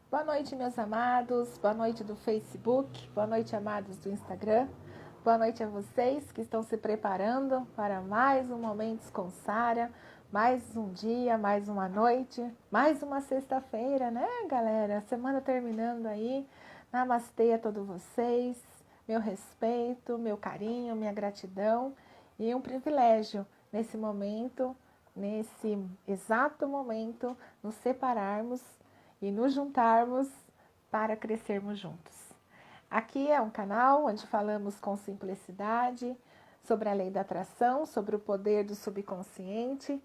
Boa noite, meus amados. Boa noite do Facebook. Boa noite, amados do Instagram. Boa noite a vocês que estão se preparando para mais um Momentos com Sara, mais um dia, mais uma noite, mais uma sexta-feira, né, galera? Semana terminando aí. Namastê a todos vocês. Meu respeito, meu carinho, minha gratidão e um privilégio nesse momento, nesse exato momento, nos separarmos e nos juntarmos para crescermos juntos. Aqui é um canal onde falamos com simplicidade sobre a lei da atração, sobre o poder do subconsciente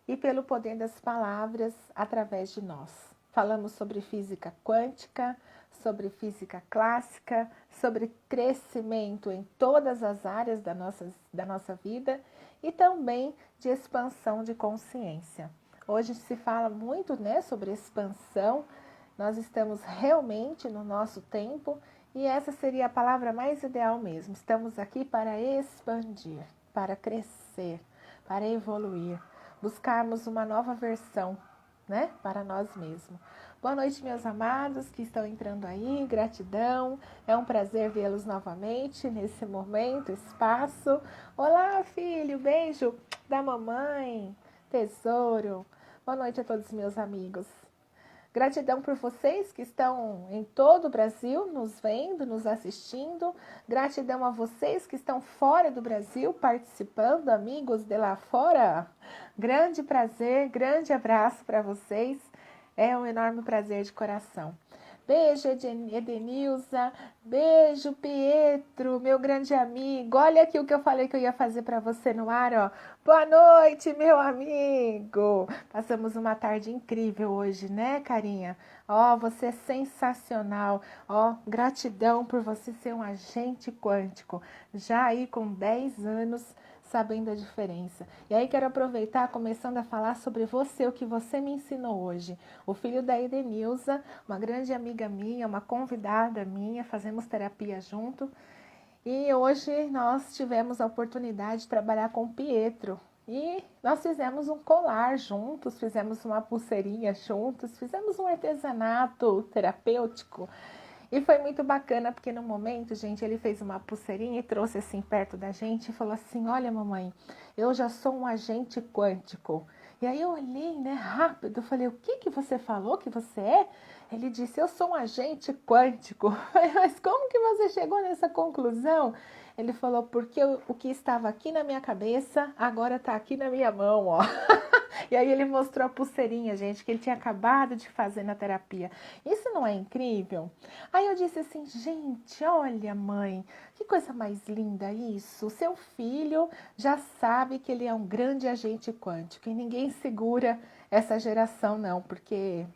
e pelo poder das palavras através de nós. Falamos sobre física quântica, sobre física clássica, sobre crescimento em todas as áreas da nossa vida e também de expansão de consciência. Hoje se fala muito, né, sobre expansão. Nós estamos realmente no nosso tempo e essa seria a palavra mais ideal mesmo. Estamos aqui para expandir, para crescer, para evoluir, buscarmos uma nova versão, né, para nós mesmos. Boa noite, meus amados que estão entrando aí, gratidão, é um prazer vê-los novamente nesse momento, espaço. Olá, filho, beijo da mamãe, tesouro. Boa noite a todos meus amigos. Gratidão por vocês que estão em todo o Brasil nos vendo, nos assistindo. Gratidão a vocês que estão fora do Brasil participando, amigos de lá fora. Grande prazer, grande abraço para vocês. É um enorme prazer de coração. Beijo, Edenilza. Beijo, Pietro, meu grande amigo. Olha aqui o que eu falei que eu ia fazer para você no ar, ó. Boa noite, meu amigo. Passamos uma tarde incrível hoje, né, carinha? Ó, você é sensacional. Ó, gratidão por você ser um agente quântico. Já aí com 10 anos, sabendo a diferença. E aí quero aproveitar, começando a falar sobre você, o que você me ensinou hoje. O filho da Edenilza, uma grande amiga minha, uma convidada minha, fazemos terapia junto. E hoje nós tivemos a oportunidade de trabalhar com o Pietro. E nós fizemos um colar juntos, fizemos uma pulseirinha juntos, fizemos um artesanato terapêutico. E foi muito bacana, porque no momento, gente, ele fez uma pulseirinha e trouxe assim perto da gente e falou assim: olha, mamãe, eu já sou um agente quântico. E aí eu olhei, né, rápido, falei: o que que você falou que você é? Ele disse: eu sou um agente quântico. Mas como que você chegou nessa conclusão? Ele falou: porque o que estava aqui na minha cabeça agora está aqui na minha mão, ó. E aí ele mostrou a pulseirinha, gente, que ele tinha acabado de fazer na terapia. Isso não é incrível? Aí eu disse assim: gente, olha, mãe, que coisa mais linda isso. O seu filho já sabe que ele é um grande agente quântico e ninguém segura essa geração não, porque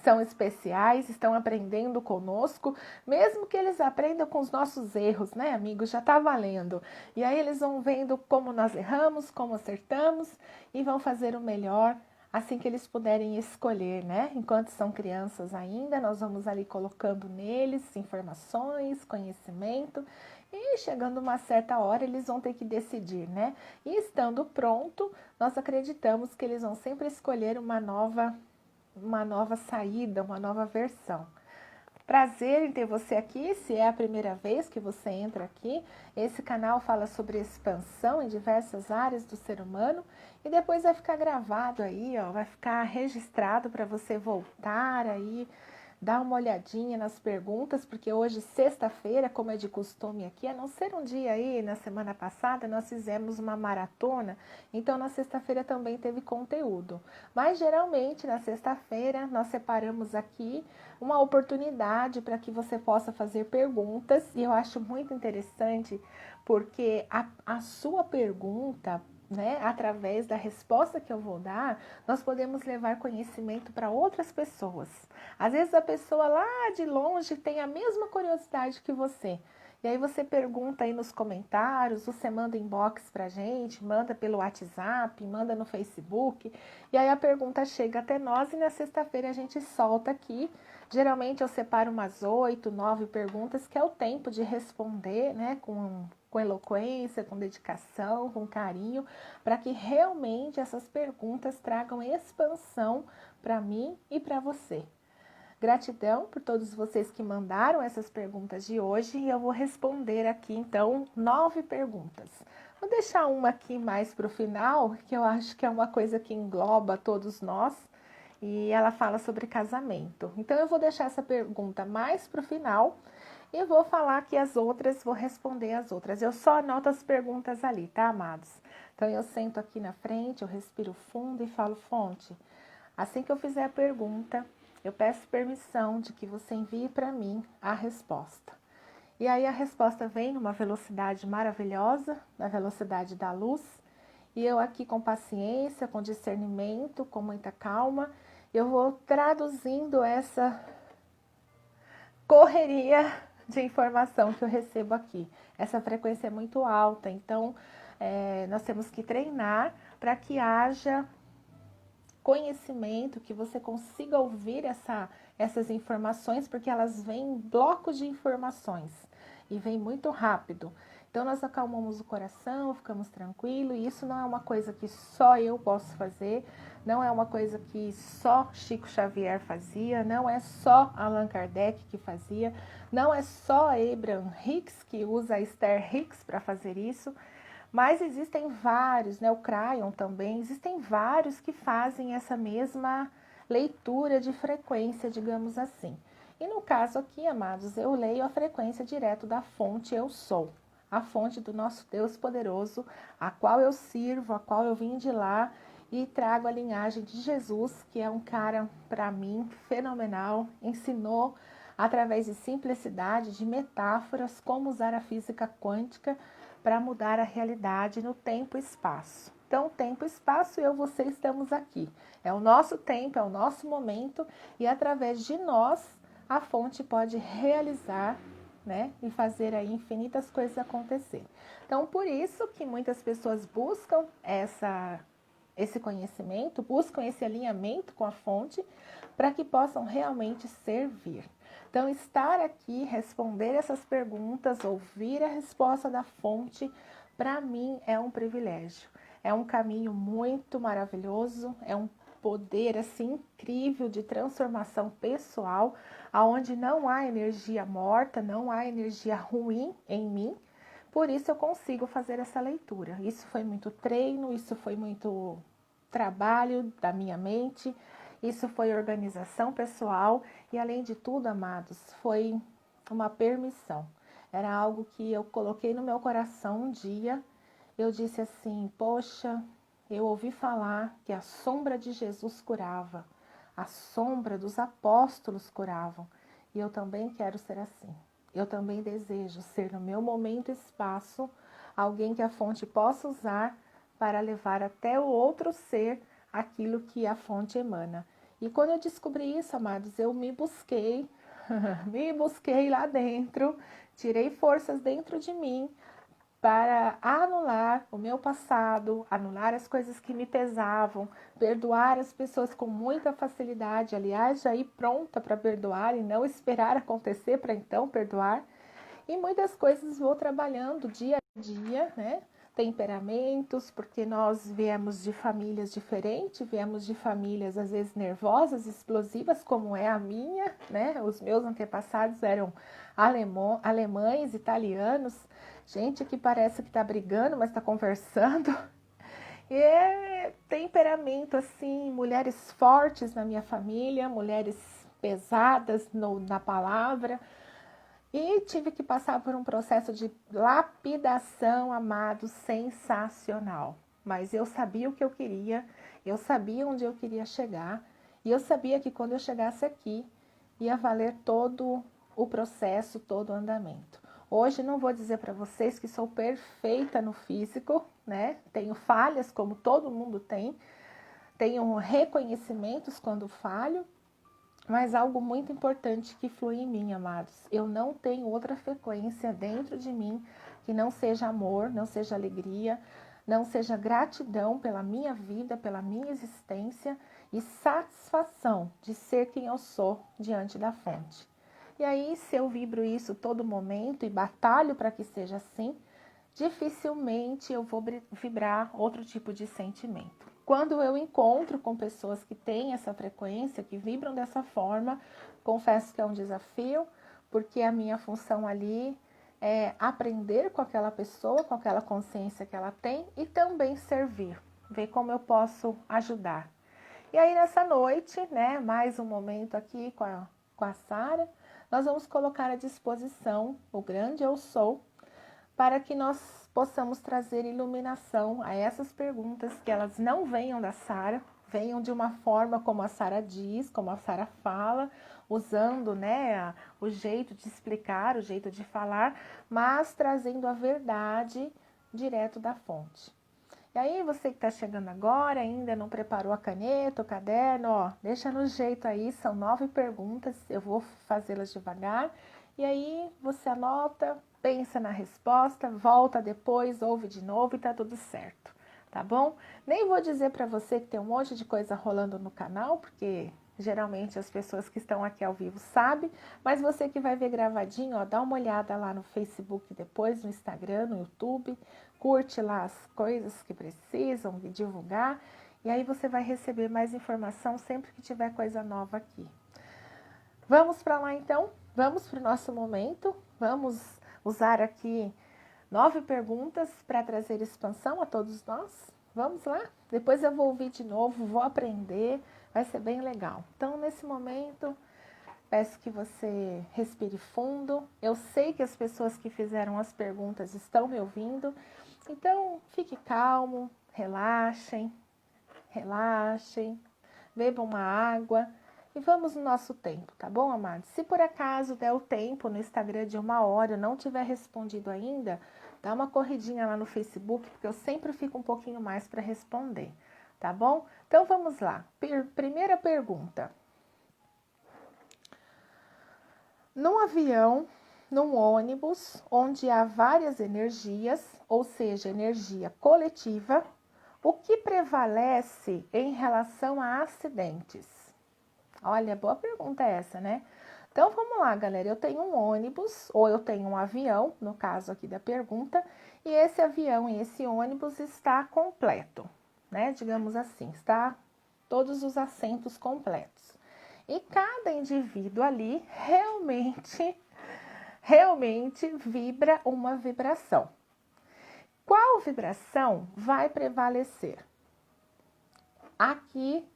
são especiais, estão aprendendo conosco, mesmo que eles aprendam com os nossos erros, né, amigos? Já está valendo. E aí eles vão vendo como nós erramos, como acertamos e vão fazer o melhor assim que eles puderem escolher, né? Enquanto são crianças ainda, nós vamos ali colocando neles informações, conhecimento e chegando uma certa hora eles vão ter que decidir, né? E estando pronto, nós acreditamos que eles vão sempre escolher uma nova saída, uma nova versão. Prazer em ter você aqui, se é a primeira vez que você entra aqui. Esse canal fala sobre expansão em diversas áreas do ser humano e depois vai ficar gravado aí, ó, vai ficar registrado para você voltar aí, dar uma olhadinha nas perguntas, porque hoje, sexta-feira, como é de costume aqui, a não ser um dia aí, na semana passada, nós fizemos uma maratona, então na sexta-feira também teve conteúdo. Mas geralmente, na sexta-feira, nós separamos aqui uma oportunidade para que você possa fazer perguntas, e eu acho muito interessante, porque a sua pergunta, né, através da resposta que eu vou dar, nós podemos levar conhecimento para outras pessoas. Às vezes a pessoa lá de longe tem a mesma curiosidade que você. E aí você pergunta aí nos comentários, você manda inbox pra gente, manda pelo WhatsApp, manda no Facebook. E aí a pergunta chega até nós e na sexta-feira a gente solta aqui. Geralmente eu separo umas 8, 9 perguntas, que é o tempo de responder, né, com eloquência, com dedicação, com carinho, para que realmente essas perguntas tragam expansão para mim e para você. Gratidão por todos vocês que mandaram essas perguntas de hoje e eu vou responder aqui então 9 perguntas. Vou deixar uma aqui mais para o final, que eu acho que é uma coisa que engloba todos nós e ela fala sobre casamento. Então eu vou deixar essa pergunta mais para o final e vou falar que as outras, vou responder as outras. Eu só anoto as perguntas ali, tá, amados? Então eu sento aqui na frente, eu respiro fundo e falo: Fonte, assim que eu fizer a pergunta, eu peço permissão de que você envie para mim a resposta. E aí a resposta vem numa velocidade maravilhosa, na velocidade da luz, e eu aqui com paciência, com discernimento, com muita calma, eu vou traduzindo essa correria de informação que eu recebo aqui. Essa frequência é muito alta, então nós temos que treinar para que haja conhecimento, que você consiga ouvir essas informações, porque elas vêm em blocos de informações e vem muito rápido. Então nós acalmamos o coração, ficamos tranquilos, e isso não é uma coisa que só eu posso fazer, não é uma coisa que só Chico Xavier fazia, não é só Allan Kardec que fazia, não é só Abraham Hicks que usa a Esther Hicks para fazer isso. Mas existem vários, né? O Crayon também, existem vários que fazem essa mesma leitura de frequência, digamos assim. E no caso aqui, amados, eu leio a frequência direto da fonte Eu Sou, a fonte do nosso Deus poderoso, a qual eu sirvo, a qual eu vim de lá e trago a linhagem de Jesus, que é um cara, para mim, fenomenal, ensinou através de simplicidade, de metáforas, como usar a física quântica para mudar a realidade no tempo e espaço. Então, tempo e espaço, eu e você estamos aqui. É o nosso tempo, é o nosso momento, e através de nós, a fonte pode realizar, né, e fazer aí infinitas coisas acontecer. Então, por isso que muitas pessoas buscam esse conhecimento, buscam esse alinhamento com a fonte, para que possam realmente servir. Então, estar aqui, responder essas perguntas, ouvir a resposta da fonte, para mim é um privilégio. É um caminho muito maravilhoso, é um poder assim incrível de transformação pessoal, aonde não há energia morta, não há energia ruim em mim. Por isso eu consigo fazer essa leitura. Isso foi muito treino, isso foi muito trabalho da minha mente. Isso foi organização pessoal e, além de tudo, amados, foi uma permissão. Era algo que eu coloquei no meu coração um dia. Eu disse assim: poxa, eu ouvi falar que a sombra de Jesus curava, a sombra dos apóstolos curavam, e eu também quero ser assim. Eu também desejo ser, no meu momento e espaço, alguém que a fonte possa usar para levar até o outro ser aquilo que a fonte emana. E quando eu descobri isso, amados, eu me busquei, me busquei lá dentro, tirei forças dentro de mim para anular o meu passado, anular as coisas que me pesavam, perdoar as pessoas com muita facilidade, aliás, já ir pronta para perdoar e não esperar acontecer para então perdoar. E muitas coisas vou trabalhando dia a dia, né? Temperamentos, porque nós viemos de famílias diferentes, viemos de famílias às vezes nervosas, explosivas, como é a minha, né? Os meus antepassados eram alemães, italianos, gente que parece que está brigando, mas está conversando. E é temperamento assim, mulheres fortes na minha família, mulheres pesadas na palavra. E tive que passar por um processo de lapidação, amado, sensacional. Mas eu sabia o que eu queria, eu sabia onde eu queria chegar, e eu sabia que quando eu chegasse aqui, ia valer todo o processo, todo o andamento. Hoje não vou dizer para vocês que sou perfeita no físico, né? Tenho falhas, como todo mundo tem, tenho reconhecimentos quando falho, mas algo muito importante que flui em mim, amados. Eu não tenho outra frequência dentro de mim que não seja amor, não seja alegria, não seja gratidão pela minha vida, pela minha existência e satisfação de ser quem eu sou diante da fonte. E aí, se eu vibro isso todo momento e batalho para que seja assim, dificilmente eu vou vibrar outro tipo de sentimento. Quando eu encontro com pessoas que têm essa frequência, que vibram dessa forma, confesso que é um desafio, porque a minha função ali é aprender com aquela pessoa, com aquela consciência que ela tem e também servir, ver como eu posso ajudar. E aí nessa noite, né, mais um momento aqui com a Sara, nós vamos colocar à disposição o grande eu sou, para que nós possamos trazer iluminação a essas perguntas, que elas não venham da Sara, venham de uma forma como a Sara diz, como a Sara fala, usando, né, o jeito de explicar, o jeito de falar, mas trazendo a verdade direto da fonte. E aí, você que está chegando agora, ainda não preparou a caneta, o caderno, ó, deixa no jeito aí, são 9 perguntas, eu vou fazê-las devagar. E aí, você anota, pensa na resposta, volta depois, ouve de novo e tá tudo certo, tá bom? Nem vou dizer para você que tem um monte de coisa rolando no canal, porque geralmente as pessoas que estão aqui ao vivo sabem, mas você que vai ver gravadinho, ó, dá uma olhada lá no Facebook depois, no Instagram, no YouTube, curte lá as coisas que precisam divulgar, e aí você vai receber mais informação sempre que tiver coisa nova aqui. Vamos para lá então? Vamos para o nosso momento, vamos usar aqui 9 perguntas para trazer expansão a todos nós? Vamos lá? Depois eu vou ouvir de novo, vou aprender, vai ser bem legal. Então, nesse momento, peço que você respire fundo. Eu sei que as pessoas que fizeram as perguntas estão me ouvindo, então fique calmo, relaxem, bebam uma água. E vamos no nosso tempo, tá bom, amados? Se por acaso der o tempo no Instagram de 1 hora e eu não tiver respondido ainda, dá uma corridinha lá no Facebook, porque eu sempre fico um pouquinho mais para responder, tá bom? Então vamos lá. Primeira pergunta. Num avião, num ônibus, onde há várias energias, ou seja, energia coletiva, o que prevalece em relação a acidentes? Olha, boa pergunta essa, né? Então, vamos lá, galera. Eu tenho um ônibus, ou eu tenho um avião, no caso aqui da pergunta, e esse avião e esse ônibus está completo, né? Digamos assim, está todos os assentos completos. E cada indivíduo ali realmente vibra uma vibração. Qual vibração vai prevalecer? Aqui,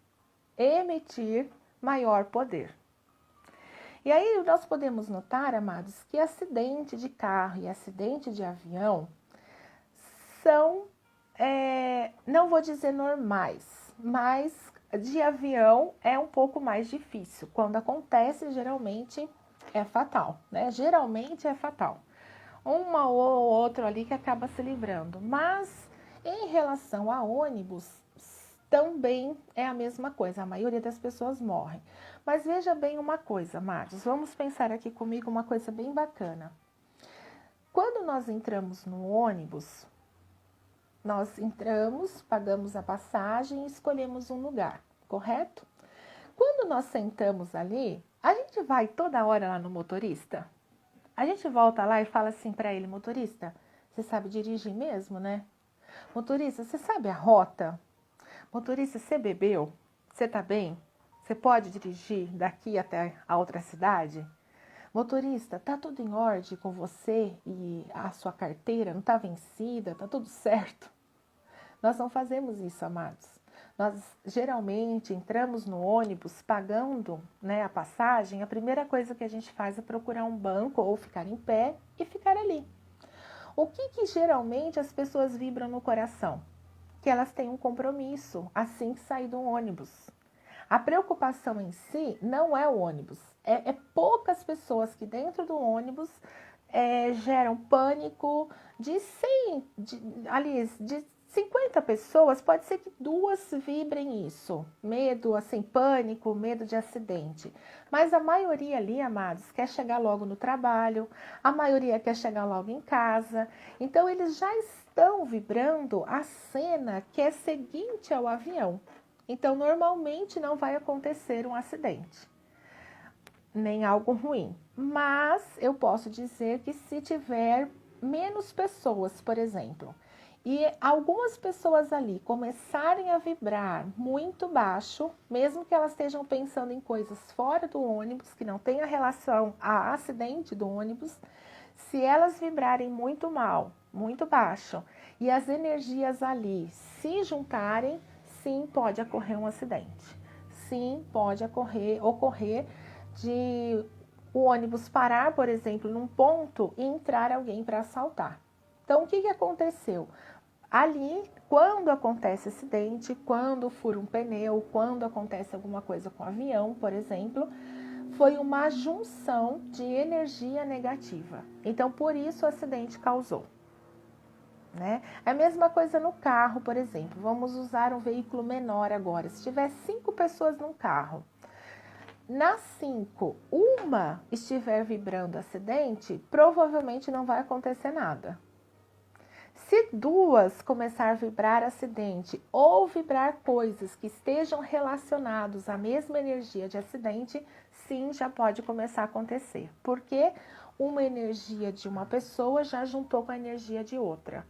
emitir maior poder. E aí nós podemos notar, amados, que acidente de carro e acidente de avião são, não vou dizer normais, mas de avião é um pouco mais difícil. Quando acontece, geralmente é fatal, né? Geralmente é fatal. Uma ou outro ali que acaba se livrando. Mas em relação a ônibus, também é a mesma coisa, a maioria das pessoas morrem. Mas veja bem uma coisa, amados, vamos pensar aqui comigo uma coisa bem bacana. Quando nós entramos no ônibus, nós entramos, pagamos a passagem e escolhemos um lugar, correto? Quando nós sentamos ali, a gente vai toda hora lá no motorista? A gente volta lá e fala assim para ele, motorista, você sabe dirigir mesmo, né? Motorista, você sabe a rota? Motorista, você bebeu? Você tá bem? Você pode dirigir daqui até a outra cidade? Motorista, tá tudo em ordem com você e a sua carteira? Não tá vencida? Tá tudo certo? Nós não fazemos isso, amados. Nós geralmente entramos no ônibus pagando, né, a passagem. A primeira coisa que a gente faz é procurar um banco ou ficar em pé e ficar ali. O que geralmente as pessoas vibram no coração? Que elas têm um compromisso assim que sair do ônibus. A preocupação em si não é o ônibus, é poucas pessoas que dentro do ônibus geram pânico de 100, de 50 pessoas, pode ser que 2 vibrem isso, medo, assim, pânico, medo de acidente. Mas a maioria ali, amados, quer chegar logo no trabalho, a maioria quer chegar logo em casa, então eles já estão vibrando a cena que é seguinte ao avião. Então, normalmente não vai acontecer um acidente, nem algo ruim. Mas eu posso dizer que se tiver menos pessoas, por exemplo, e algumas pessoas ali começarem a vibrar muito baixo, mesmo que elas estejam pensando em coisas fora do ônibus, que não tenha relação a acidente do ônibus, se elas vibrarem muito mal, muito baixo, e as energias ali se juntarem, sim, pode ocorrer um acidente. Sim, pode ocorrer de o ônibus parar, por exemplo, num ponto e entrar alguém para assaltar. Então, o que aconteceu? Ali, quando acontece acidente, quando fura um pneu, quando acontece alguma coisa com o avião, por exemplo, foi uma junção de energia negativa. Então, por isso o acidente causou. Né? É a mesma coisa no carro, por exemplo. Vamos usar um veículo menor agora. Se tiver 5 pessoas num carro, nas 5, uma estiver vibrando acidente, provavelmente não vai acontecer nada. Se 2 começar a vibrar acidente ou vibrar coisas que estejam relacionadas à mesma energia de acidente, sim, já pode começar a acontecer. Porque uma energia de uma pessoa já juntou com a energia de outra.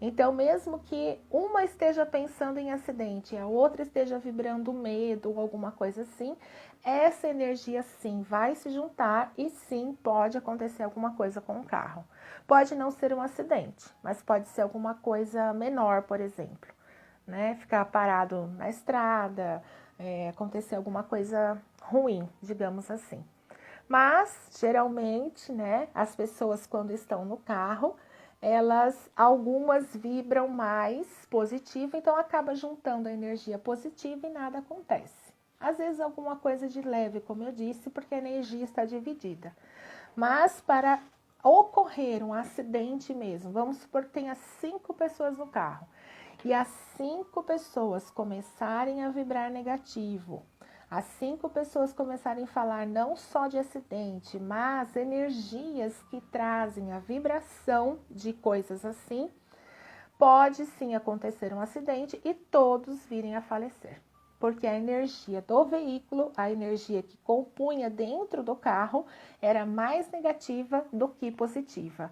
Então, mesmo que uma esteja pensando em acidente e a outra esteja vibrando medo ou alguma coisa assim, essa energia sim vai se juntar e sim pode acontecer alguma coisa com o carro. Pode não ser um acidente, mas pode ser alguma coisa menor, por exemplo, né? Ficar parado na estrada, acontecer alguma coisa ruim, digamos assim. Mas, geralmente, né, as pessoas quando estão no carro, algumas vibram mais positivo, então acaba juntando a energia positiva e nada acontece. Às vezes alguma coisa de leve, como eu disse, porque a energia está dividida. Mas para ocorrer um acidente mesmo, vamos supor que tenha 5 pessoas no carro, e as 5 pessoas começarem a vibrar negativo, as 5 pessoas começarem a falar não só de acidente, mas energias que trazem a vibração de coisas assim, pode sim acontecer um acidente e todos virem a falecer. Porque a energia do veículo, a energia que compunha dentro do carro, era mais negativa do que positiva.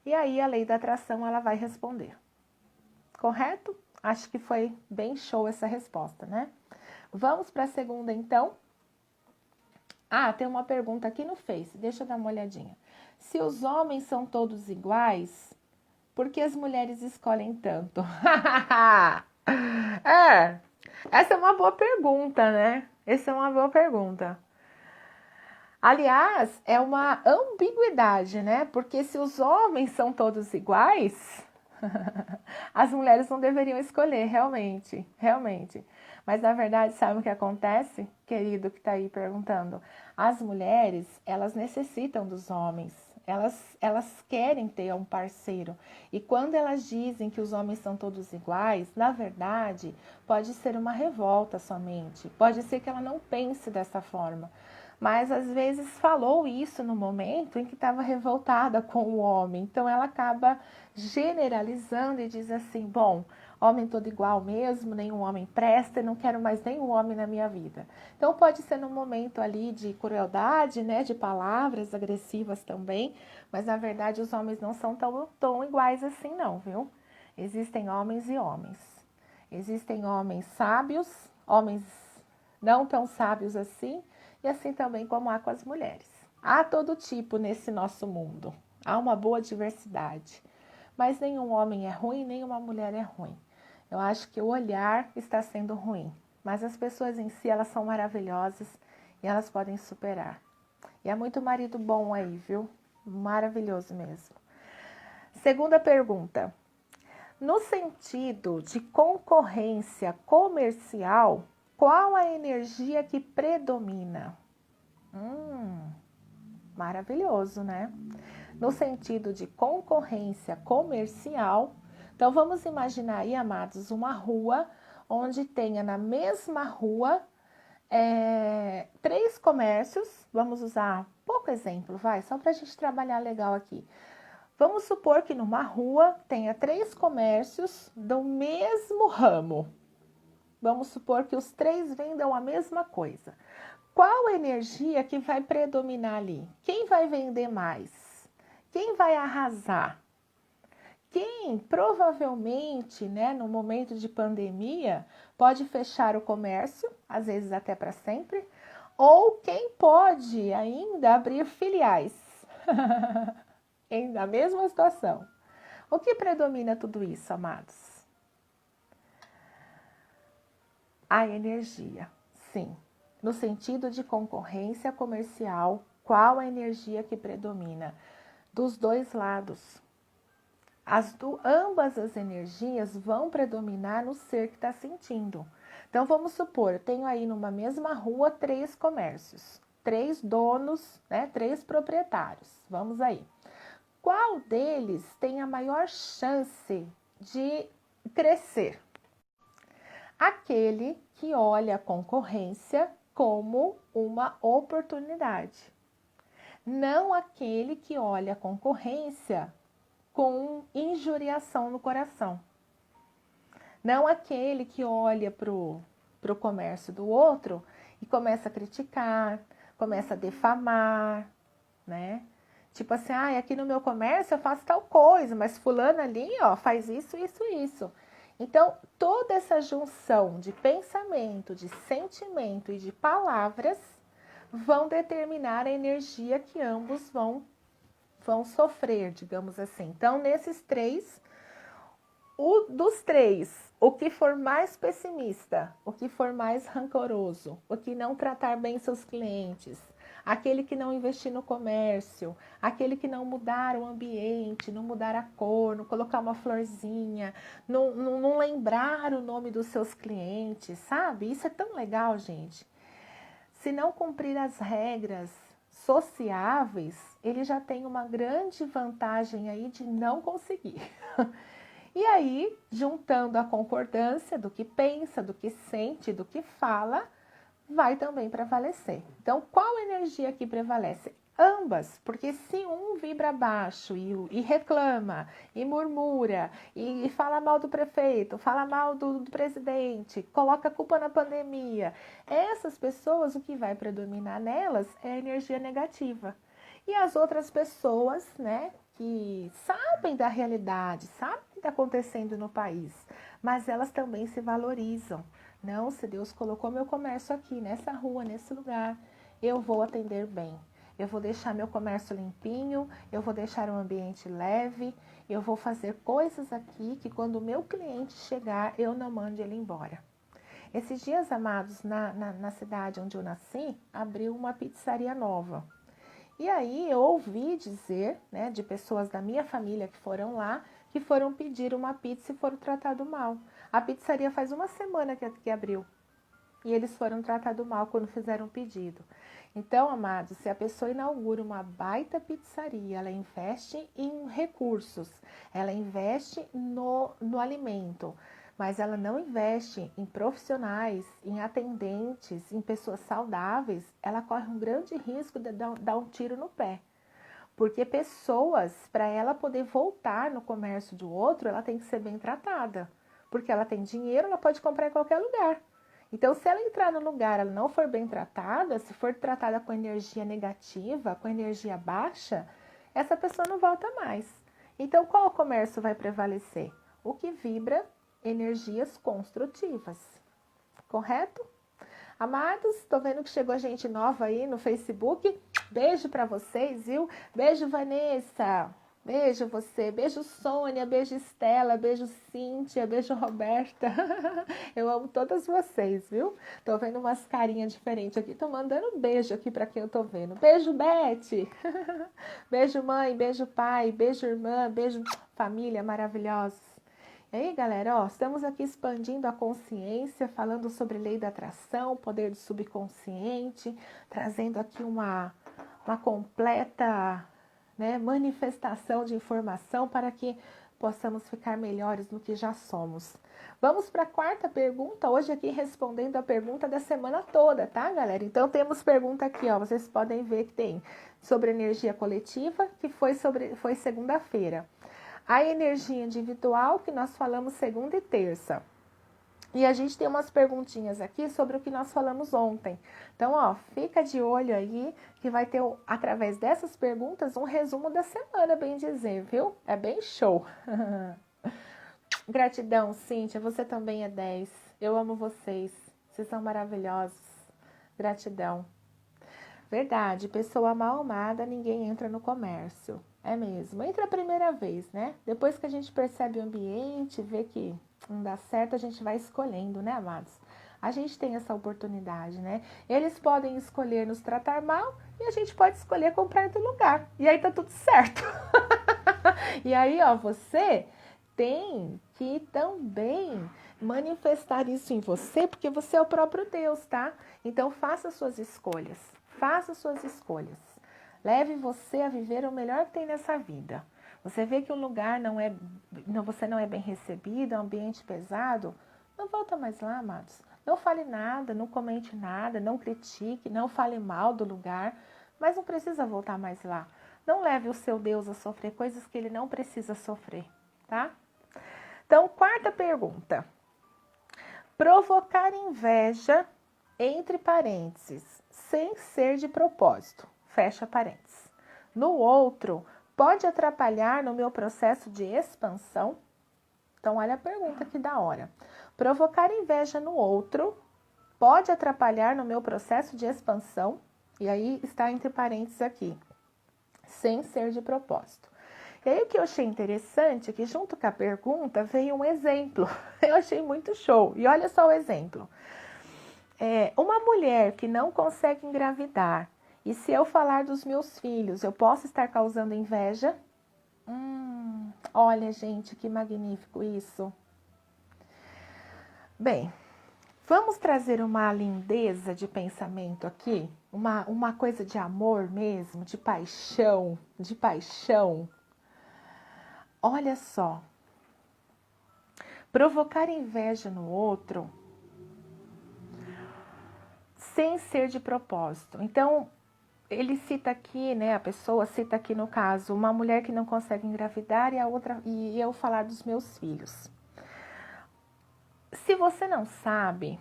E aí a lei da atração ela vai responder. Correto? Acho que foi bem show essa resposta, né? Vamos para a segunda, então? Ah, tem uma pergunta aqui no Face, deixa eu dar uma olhadinha. Se os homens são todos iguais, por que as mulheres escolhem tanto? Essa é uma boa pergunta, né? Essa é uma boa pergunta. Aliás, é uma ambiguidade, né? Porque se os homens são todos iguais, as mulheres não deveriam escolher, realmente, realmente. Mas na verdade, sabe o que acontece, querido que está aí perguntando? As mulheres, elas necessitam dos homens. Elas querem ter um parceiro. E quando elas dizem que os homens são todos iguais, na verdade, pode ser uma revolta somente. Pode ser que ela não pense dessa forma. Mas às vezes falou isso no momento em que estava revoltada com o homem. Então ela acaba generalizando e diz assim: bom, homem todo igual mesmo, nenhum homem presta, não quero mais nenhum homem na minha vida. Então pode ser num momento ali de crueldade, né, de palavras agressivas também, mas na verdade os homens não são tão iguais assim não, viu? Existem homens e homens. Existem homens sábios, homens não tão sábios assim, e assim também como há com as mulheres. Há todo tipo nesse nosso mundo. Há uma boa diversidade. Mas nenhum homem é ruim, nenhuma mulher é ruim. Eu acho que o olhar está sendo ruim. Mas as pessoas em si, elas são maravilhosas e elas podem superar. E há muito marido bom aí, viu? Maravilhoso mesmo. Segunda pergunta. No sentido de concorrência comercial, qual a energia que predomina? Maravilhoso, né? No sentido de concorrência comercial, então vamos imaginar aí, amados, uma rua onde tenha na mesma rua 3 comércios. Vamos usar pouco exemplo, vai, só para a gente trabalhar legal aqui. Vamos supor que numa rua tenha 3 comércios do mesmo ramo. Vamos supor que os 3 vendam a mesma coisa. Qual energia que vai predominar ali? Quem vai vender mais? Quem vai arrasar? quem provavelmente, né, no momento de pandemia, pode fechar o comércio, às vezes até para sempre, ou quem pode ainda abrir filiais na mesma situação. O que predomina tudo isso, amados? A energia, sim. No sentido de concorrência comercial, qual a energia que predomina? Dos dois lados. Ambas as energias vão predominar no ser que está sentindo. Então, vamos supor, eu tenho aí numa mesma rua 3 comércios, 3 donos, né, 3 proprietários. Vamos aí. Qual deles tem a maior chance de crescer? Aquele que olha a concorrência como uma oportunidade. Não aquele que olha a concorrência com injuriação no coração. Não aquele que olha para o comércio do outro e começa a criticar, começa a defamar, né? Tipo assim, aqui no meu comércio eu faço tal coisa, mas fulano ali, ó, faz isso, isso, isso. Então, toda essa junção de pensamento, de sentimento e de palavras vão determinar a energia que ambos vão sofrer, digamos assim. Então, nesses 3, dos 3, o que for mais pessimista, o que for mais rancoroso, o que não tratar bem seus clientes, aquele que não investir no comércio, aquele que não mudar o ambiente, não mudar a cor, não colocar uma florzinha, não lembrar o nome dos seus clientes, sabe? Isso é tão legal, gente. Se não cumprir as regras sociáveis, ele já tem uma grande vantagem aí de não conseguir. E aí, juntando a concordância do que pensa, do que sente, do que fala, vai também prevalecer. Então, qual energia que prevalece? Ambas, porque se um vibra baixo e reclama, e murmura, e fala mal do prefeito, fala mal do presidente, coloca a culpa na pandemia, essas pessoas, o que vai predominar nelas é a energia negativa. E as outras pessoas, né, que sabem da realidade, sabem o que está acontecendo no país, mas elas também se valorizam. Não, se Deus colocou meu comércio aqui, nessa rua, nesse lugar, eu vou atender bem. Eu vou deixar meu comércio limpinho, eu vou deixar o ambiente leve, eu vou fazer coisas aqui que quando o meu cliente chegar, eu não mande ele embora. Esses dias, amados, na cidade onde eu nasci, abriu uma pizzaria nova. E aí eu ouvi dizer, né, de pessoas da minha família que foram lá, que foram pedir uma pizza e foram tratados mal. A pizzaria faz uma semana que abriu e eles foram tratados mal quando fizeram o pedido. Então, amados, se a pessoa inaugura uma baita pizzaria, ela investe em recursos, ela investe no alimento, mas ela não investe em profissionais, em atendentes, em pessoas saudáveis, ela corre um grande risco de dar um tiro no pé. Porque pessoas, para ela poder voltar no comércio do outro, ela tem que ser bem tratada. Porque ela tem dinheiro, ela pode comprar em qualquer lugar. Então, se ela entrar no lugar, ela não for bem tratada, se for tratada com energia negativa, com energia baixa, essa pessoa não volta mais. Então, qual comércio vai prevalecer? O que vibra energias construtivas. Correto? Amados, estou vendo que chegou gente nova aí no Facebook. Beijo para vocês, viu? Beijo, Vanessa. Beijo você. Beijo, Sônia. Beijo, Estela. Beijo, Cíntia. Beijo, Roberta. Eu amo todas vocês, viu? Tô vendo umas carinhas diferentes aqui. Tô mandando um beijo aqui para quem eu tô vendo. Beijo, Beth. Beijo, mãe. Beijo, pai. Beijo, irmã. Beijo, família maravilhosa. E aí, galera, ó, estamos aqui expandindo a consciência, falando sobre lei da atração, poder do subconsciente, trazendo aqui uma completa, né, manifestação de informação para que possamos ficar melhores no que já somos. Vamos para a 4ª pergunta, hoje aqui respondendo a pergunta da semana toda, tá, galera? Então, temos pergunta aqui, ó, vocês podem ver que tem sobre energia coletiva, que foi segunda-feira. A energia individual, que nós falamos segunda e terça. E a gente tem umas perguntinhas aqui sobre o que nós falamos ontem. Então, ó, fica de olho aí que vai ter, através dessas perguntas, um resumo da semana, bem dizer, viu? É bem show. Gratidão, Cíntia, você também é 10. Eu amo vocês. Vocês são maravilhosos. Gratidão. Verdade, pessoa mal amada, ninguém entra no comércio. É mesmo. Entra a primeira vez, né? Depois que a gente percebe o ambiente, vê que não dá certo, a gente vai escolhendo, né, amados? A gente tem essa oportunidade, né? Eles podem escolher nos tratar mal e a gente pode escolher comprar do lugar. E aí tá tudo certo. E aí, ó, você tem que também manifestar isso em você, porque você é o próprio Deus, tá? Então faça suas escolhas. Faça suas escolhas. Leve você a viver o melhor que tem nessa vida. Você vê que o lugar você não é bem recebido, é um ambiente pesado, não volta mais lá, amados. Não fale nada, não comente nada, não critique, não fale mal do lugar, mas não precisa voltar mais lá. Não leve o seu Deus a sofrer coisas que ele não precisa sofrer, tá? Então, quarta pergunta. Provocar inveja, entre parênteses, sem ser de propósito, fecha parênteses. No outro, pode atrapalhar no meu processo de expansão? Então, olha a pergunta que da hora. Provocar inveja no outro pode atrapalhar no meu processo de expansão? E aí está entre parênteses aqui, sem ser de propósito. E aí o que eu achei interessante é que junto com a pergunta veio um exemplo. Eu achei muito show. E olha só o exemplo. Uma mulher que não consegue engravidar, e se eu falar dos meus filhos, eu posso estar causando inveja? Olha, gente, que magnífico isso. Bem, vamos trazer uma lindeza de pensamento aqui, uma coisa de amor mesmo, de paixão, de paixão. Olha só, provocar inveja no outro sem ser de propósito. Então, ele cita aqui, né, a pessoa cita aqui no caso, uma mulher que não consegue engravidar e eu falar dos meus filhos. Se você não sabe,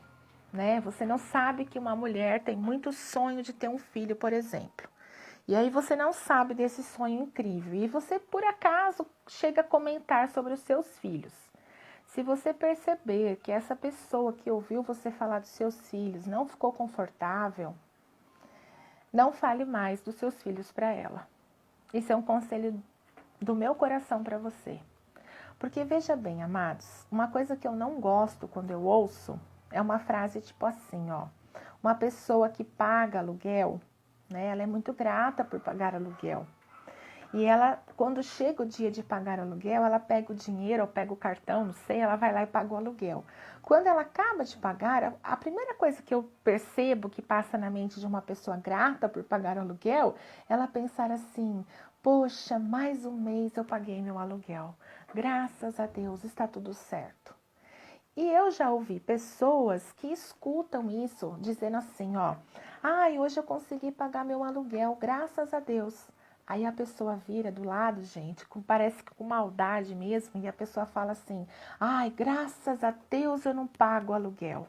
né, você não sabe que uma mulher tem muito sonho de ter um filho, por exemplo. E aí você não sabe desse sonho incrível e você por acaso chega a comentar sobre os seus filhos. Se você perceber que essa pessoa que ouviu você falar dos seus filhos não ficou confortável, não fale mais dos seus filhos para ela. Isso é um conselho do meu coração para você. Porque veja bem, amados, uma coisa que eu não gosto quando eu ouço é uma frase tipo assim, ó. Uma pessoa que paga aluguel, né? Ela é muito grata por pagar aluguel. E ela, quando chega o dia de pagar o aluguel, ela pega o dinheiro ou pega o cartão, não sei, ela vai lá e paga o aluguel. Quando ela acaba de pagar, a primeira coisa que eu percebo que passa na mente de uma pessoa grata por pagar o aluguel, ela pensar assim, poxa, mais um mês eu paguei meu aluguel. Graças a Deus, está tudo certo. E eu já ouvi pessoas que escutam isso, dizendo assim, ó, ai, hoje eu consegui pagar meu aluguel, graças a Deus. Aí a pessoa vira do lado, gente, parece que com maldade mesmo, e a pessoa fala assim, ai, graças a Deus eu não pago o aluguel.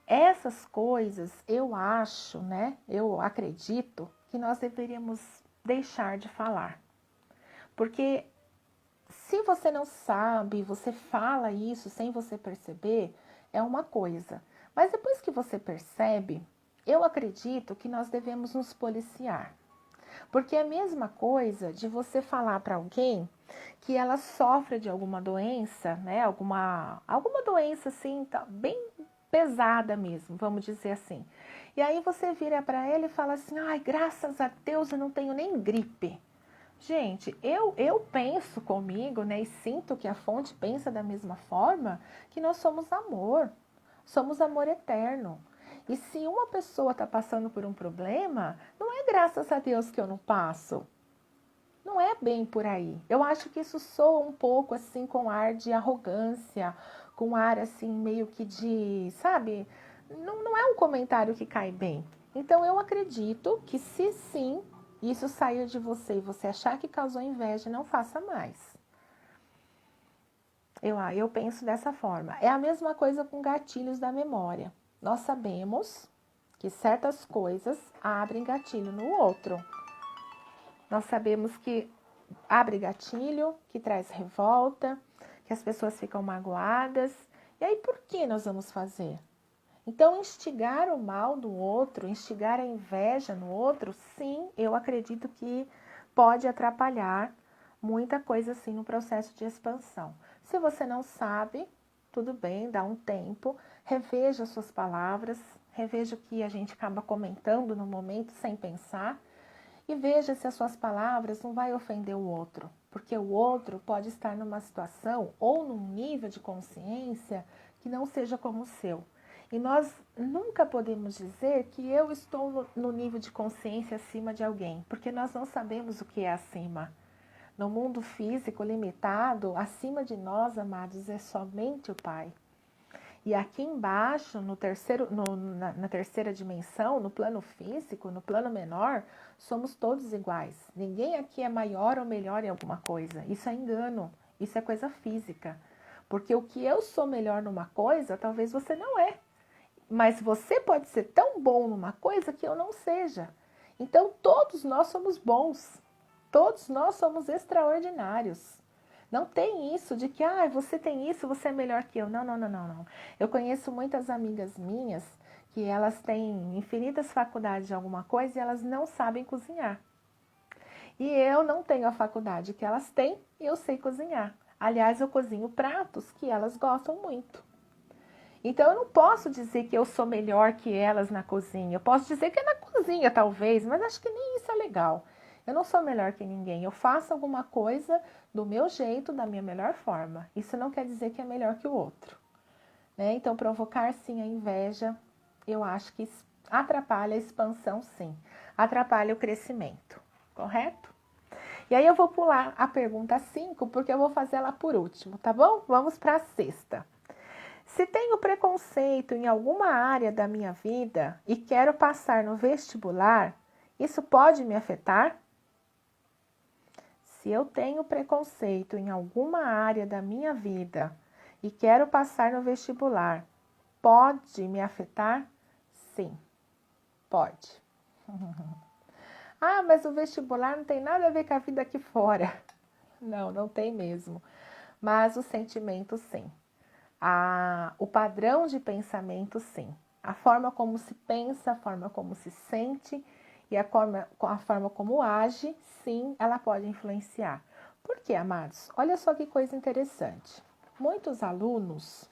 Essas coisas eu acho, né, eu acredito que nós deveríamos deixar de falar. Porque se você não sabe, você fala isso sem você perceber, é uma coisa. Mas depois que você percebe, eu acredito que nós devemos nos policiar. Porque é a mesma coisa de você falar para alguém que ela sofre de alguma doença, né? Alguma doença assim, tá bem pesada mesmo, vamos dizer assim. E aí você vira para ela e fala assim: ai, graças a Deus eu não tenho nem gripe. Gente, eu penso comigo, né, e sinto que a fonte pensa da mesma forma, que nós somos amor eterno. E se uma pessoa está passando por um problema, não é graças a Deus que eu não passo. Não é bem por aí. Eu acho que isso soa um pouco assim com ar de arrogância, com ar assim meio que de, sabe? Não é um comentário que cai bem. Então eu acredito que se sim, isso saiu de você e você achar que causou inveja, não faça mais. Eu penso dessa forma. É a mesma coisa com gatilhos da memória. Nós sabemos que certas coisas abrem gatilho no outro. Nós sabemos que abre gatilho, que traz revolta, que as pessoas ficam magoadas. E aí, por que nós vamos fazer? Então, instigar o mal do outro, instigar a inveja no outro, sim, eu acredito que pode atrapalhar muita coisa assim no processo de expansão. Se você não sabe, tudo bem, dá um tempo, reveja suas palavras, reveja o que a gente acaba comentando no momento sem pensar e veja se as suas palavras não vai ofender o outro, porque o outro pode estar numa situação ou num nível de consciência que não seja como o seu. E nós nunca podemos dizer que eu estou no nível de consciência acima de alguém, porque nós não sabemos o que é acima. No mundo físico limitado, acima de nós, amados, é somente o Pai. E aqui embaixo, na terceira dimensão, no plano físico, no plano menor, somos todos iguais. Ninguém aqui é maior ou melhor em alguma coisa. Isso é engano, isso é coisa física. Porque o que eu sou melhor numa coisa, talvez você não é. Mas você pode ser tão bom numa coisa que eu não seja. Então, todos nós somos bons. Todos nós somos extraordinários. Não tem isso de que, você tem isso, você é melhor que eu. Não, não, não, não, não. Eu conheço muitas amigas minhas que elas têm infinitas faculdades de alguma coisa e elas não sabem cozinhar. E eu não tenho a faculdade que elas têm e eu sei cozinhar. Aliás, eu cozinho pratos que elas gostam muito. Então, eu não posso dizer que eu sou melhor que elas na cozinha. Eu posso dizer que é na cozinha, talvez, mas acho que nem isso é legal. Eu não sou melhor que ninguém. Eu faço alguma coisa do meu jeito, da minha melhor forma. Isso não quer dizer que é melhor que o outro, né? Então, provocar, sim, a inveja, eu acho que atrapalha a expansão, sim. Atrapalha o crescimento, correto? E aí, eu vou pular a pergunta 5, porque eu vou fazer ela por último, tá bom? Vamos para a sexta. Se tenho preconceito em alguma área da minha vida e quero passar no vestibular, isso pode me afetar? Se eu tenho preconceito em alguma área da minha vida e quero passar no vestibular, pode me afetar? Sim, pode. Mas o vestibular não tem nada a ver com a vida aqui fora. Não, não tem mesmo. Mas o sentimento, sim. O padrão de pensamento, sim. A forma como se pensa, a forma como se sente e a forma como age, sim, ela pode influenciar. Por quê, amados? Olha só que coisa interessante. Muitos alunos,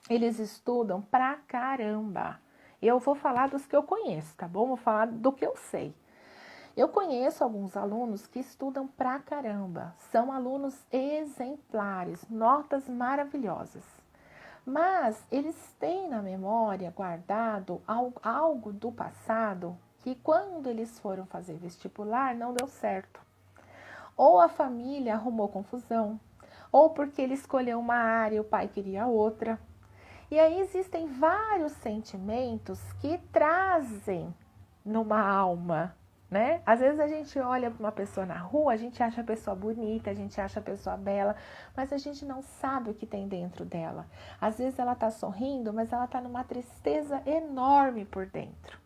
eles estudam pra caramba. Eu vou falar dos que eu conheço, tá bom? Vou falar do que eu sei. Eu conheço alguns alunos que estudam pra caramba. São alunos exemplares, notas maravilhosas. Mas eles têm na memória guardado algo do passado que quando eles foram fazer vestibular não deu certo. Ou a família arrumou confusão, ou porque ele escolheu uma área e o pai queria outra. E aí existem vários sentimentos que trazem numa alma, né? Às vezes a gente olha para uma pessoa na rua, a gente acha a pessoa bonita, a gente acha a pessoa bela, mas a gente não sabe o que tem dentro dela. Às vezes ela está sorrindo, mas ela está numa tristeza enorme por dentro.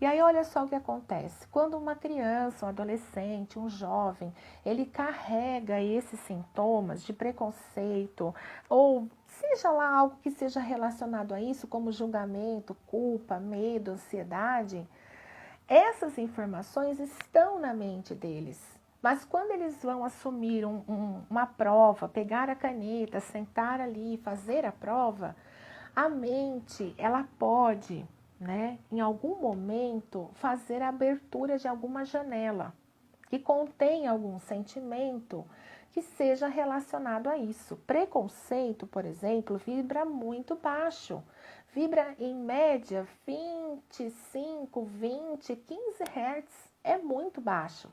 E aí olha só o que acontece. Quando uma criança, um adolescente, um jovem, ele carrega esses sintomas de preconceito ou seja lá algo que seja relacionado a isso, como julgamento, culpa, medo, ansiedade, essas informações estão na mente deles. Mas quando eles vão assumir uma prova, pegar a caneta, sentar ali, fazer a prova, a mente, ela pode, né, em algum momento, fazer a abertura de alguma janela que contém algum sentimento que seja relacionado a isso. Preconceito, por exemplo, vibra muito baixo. Vibra em média 25, 20, 15 Hz. É muito baixo.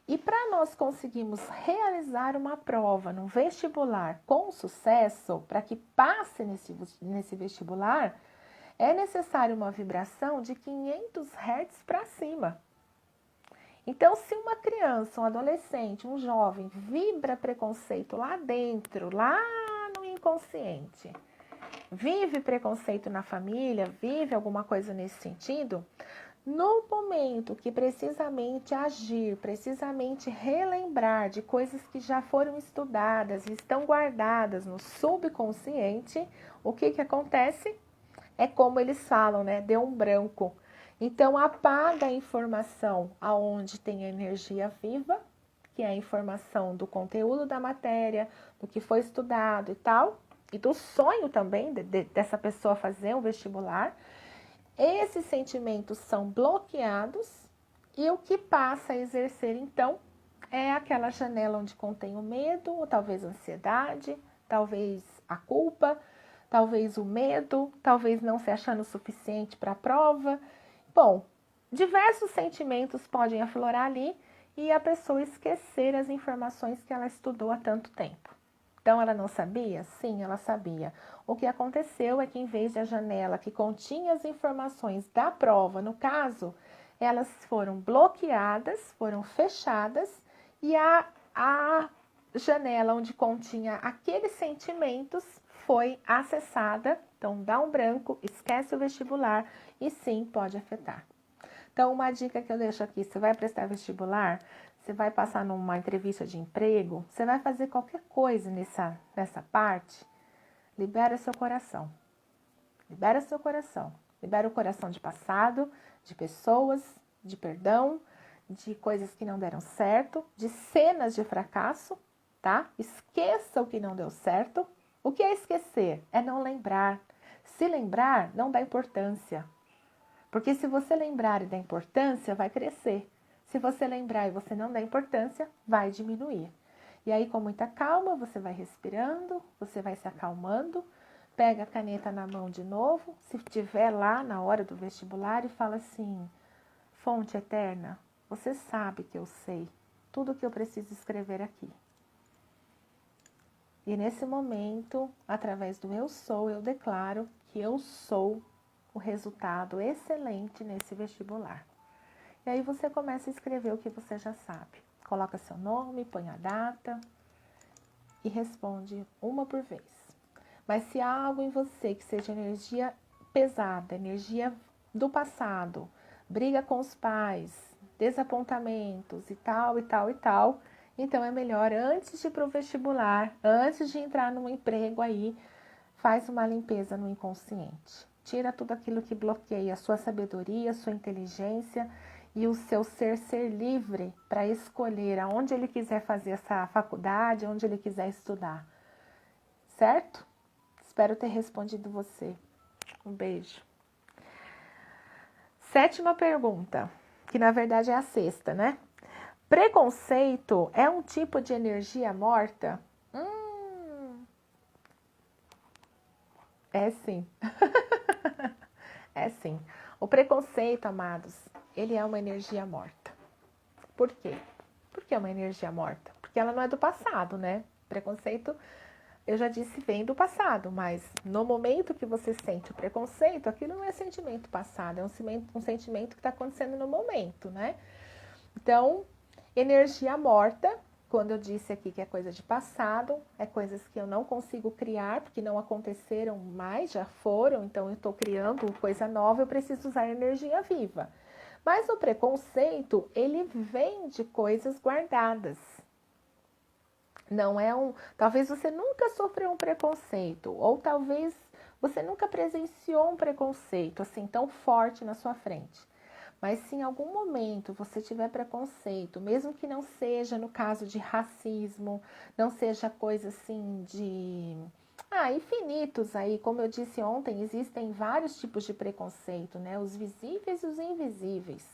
E para nós conseguirmos realizar uma prova no vestibular com sucesso, para que passe nesse vestibular, é necessário uma vibração de 500 Hz para cima. Então, se uma criança, um adolescente, um jovem vibra preconceito lá dentro, lá no inconsciente, vive preconceito na família, vive alguma coisa nesse sentido, no momento que precisamente agir, precisamente relembrar de coisas que já foram estudadas e estão guardadas no subconsciente, o que acontece? É como eles falam, né? Deu um branco. Então, apaga a informação aonde tem energia viva, que é a informação do conteúdo da matéria, do que foi estudado e tal, e do sonho também dessa pessoa fazer um vestibular. Esses sentimentos são bloqueados e o que passa a exercer, então, é aquela janela onde contém o medo, ou talvez a ansiedade, talvez a culpa, talvez o medo, talvez não se achando o suficiente para a prova. Bom, diversos sentimentos podem aflorar ali e a pessoa esquecer as informações que ela estudou há tanto tempo. Então, ela não sabia? Sim, ela sabia. O que aconteceu é que, em vez da janela que continha as informações da prova, no caso, elas foram bloqueadas, foram fechadas, e a janela onde continha aqueles sentimentos foi acessada. Então, dá um branco, esquece o vestibular e sim, pode afetar. Então, uma dica que eu deixo aqui, você vai prestar vestibular, você vai passar numa entrevista de emprego, você vai fazer qualquer coisa nessa parte, libera seu coração. Libera seu coração. Libera o coração de passado, de pessoas, de perdão, de coisas que não deram certo, de cenas de fracasso, tá? Esqueça o que não deu certo. O que é esquecer? É não lembrar. Se lembrar, não dá importância. Porque se você lembrar e der importância, vai crescer. Se você lembrar e você não der importância, vai diminuir. E aí, com muita calma, você vai respirando, você vai se acalmando, pega a caneta na mão de novo, se estiver lá na hora do vestibular e fala assim: Fonte eterna, você sabe que eu sei tudo o que eu preciso escrever aqui. E nesse momento, através do eu sou, eu declaro que eu sou o resultado excelente nesse vestibular. E aí você começa a escrever o que você já sabe. Coloca seu nome, põe a data e responde uma por vez. Mas se há algo em você que seja energia pesada, energia do passado, briga com os pais, desapontamentos e tal, e tal, e tal, então é melhor antes de ir para o vestibular, antes de entrar num emprego aí, faz uma limpeza no inconsciente. Tira tudo aquilo que bloqueia a sua sabedoria, a sua inteligência e o seu ser livre para escolher aonde ele quiser fazer essa faculdade, onde ele quiser estudar. Certo? Espero ter respondido você. Um beijo. 7ª pergunta, que na verdade é a 6ª, né? Preconceito é um tipo de energia morta? É sim. É sim. O preconceito, amados, ele é uma energia morta. Por quê? Porque é uma energia morta. Porque ela não é do passado, né? Preconceito, eu já disse, vem do passado, mas no momento que você sente o preconceito, aquilo não é sentimento passado, é um sentimento que está acontecendo no momento, né? Então, energia morta, quando eu disse aqui que é coisa de passado, é coisas que eu não consigo criar, porque não aconteceram mais, já foram, então eu estou criando coisa nova, eu preciso usar energia viva. Mas o preconceito, ele vem de coisas guardadas. Não é talvez você nunca sofreu um preconceito, ou talvez você nunca presenciou um preconceito assim tão forte na sua frente. Mas se em algum momento você tiver preconceito, mesmo que não seja no caso de racismo, não seja coisa assim de... infinitos aí, como eu disse ontem, existem vários tipos de preconceito, né? Os visíveis e os invisíveis,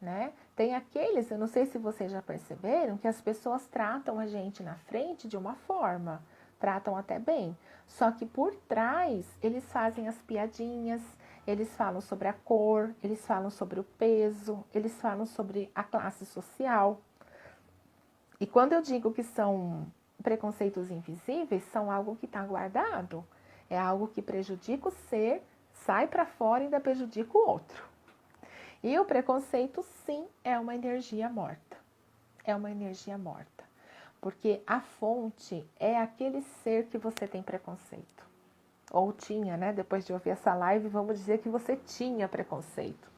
né? Tem aqueles, eu não sei se vocês já perceberam, que as pessoas tratam a gente na frente de uma forma, tratam até bem, só que por trás eles fazem as piadinhas, eles falam sobre a cor, eles falam sobre o peso, eles falam sobre a classe social. E quando eu digo que são preconceitos invisíveis, são algo que está guardado, é algo que prejudica o ser, sai para fora e ainda prejudica o outro. E o preconceito, sim, é uma energia morta. É uma energia morta. Porque a fonte é aquele ser que você tem preconceito. Ou tinha, né? Depois de ouvir essa live, vamos dizer que você tinha preconceito.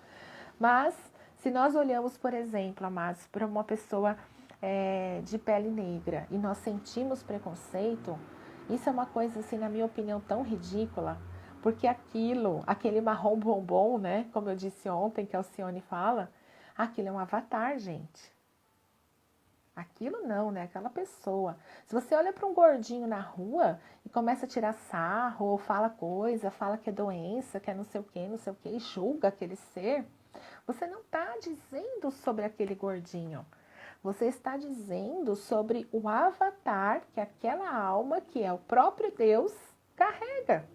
Mas, se nós olhamos, por exemplo, amados, para uma pessoa de pele negra e nós sentimos preconceito, isso é uma coisa, assim, na minha opinião, tão ridícula, porque aquele marrom bombom, né? Como eu disse ontem, que a Alcione fala, aquilo é um avatar, gente. Aquilo não, né? Aquela pessoa. Se você olha para um gordinho na rua e começa a tirar sarro, ou fala coisa, fala que é doença, que é não sei o que, e julga aquele ser, você não está dizendo sobre aquele gordinho. Você está dizendo sobre o avatar que aquela alma, que é o próprio Deus, carrega.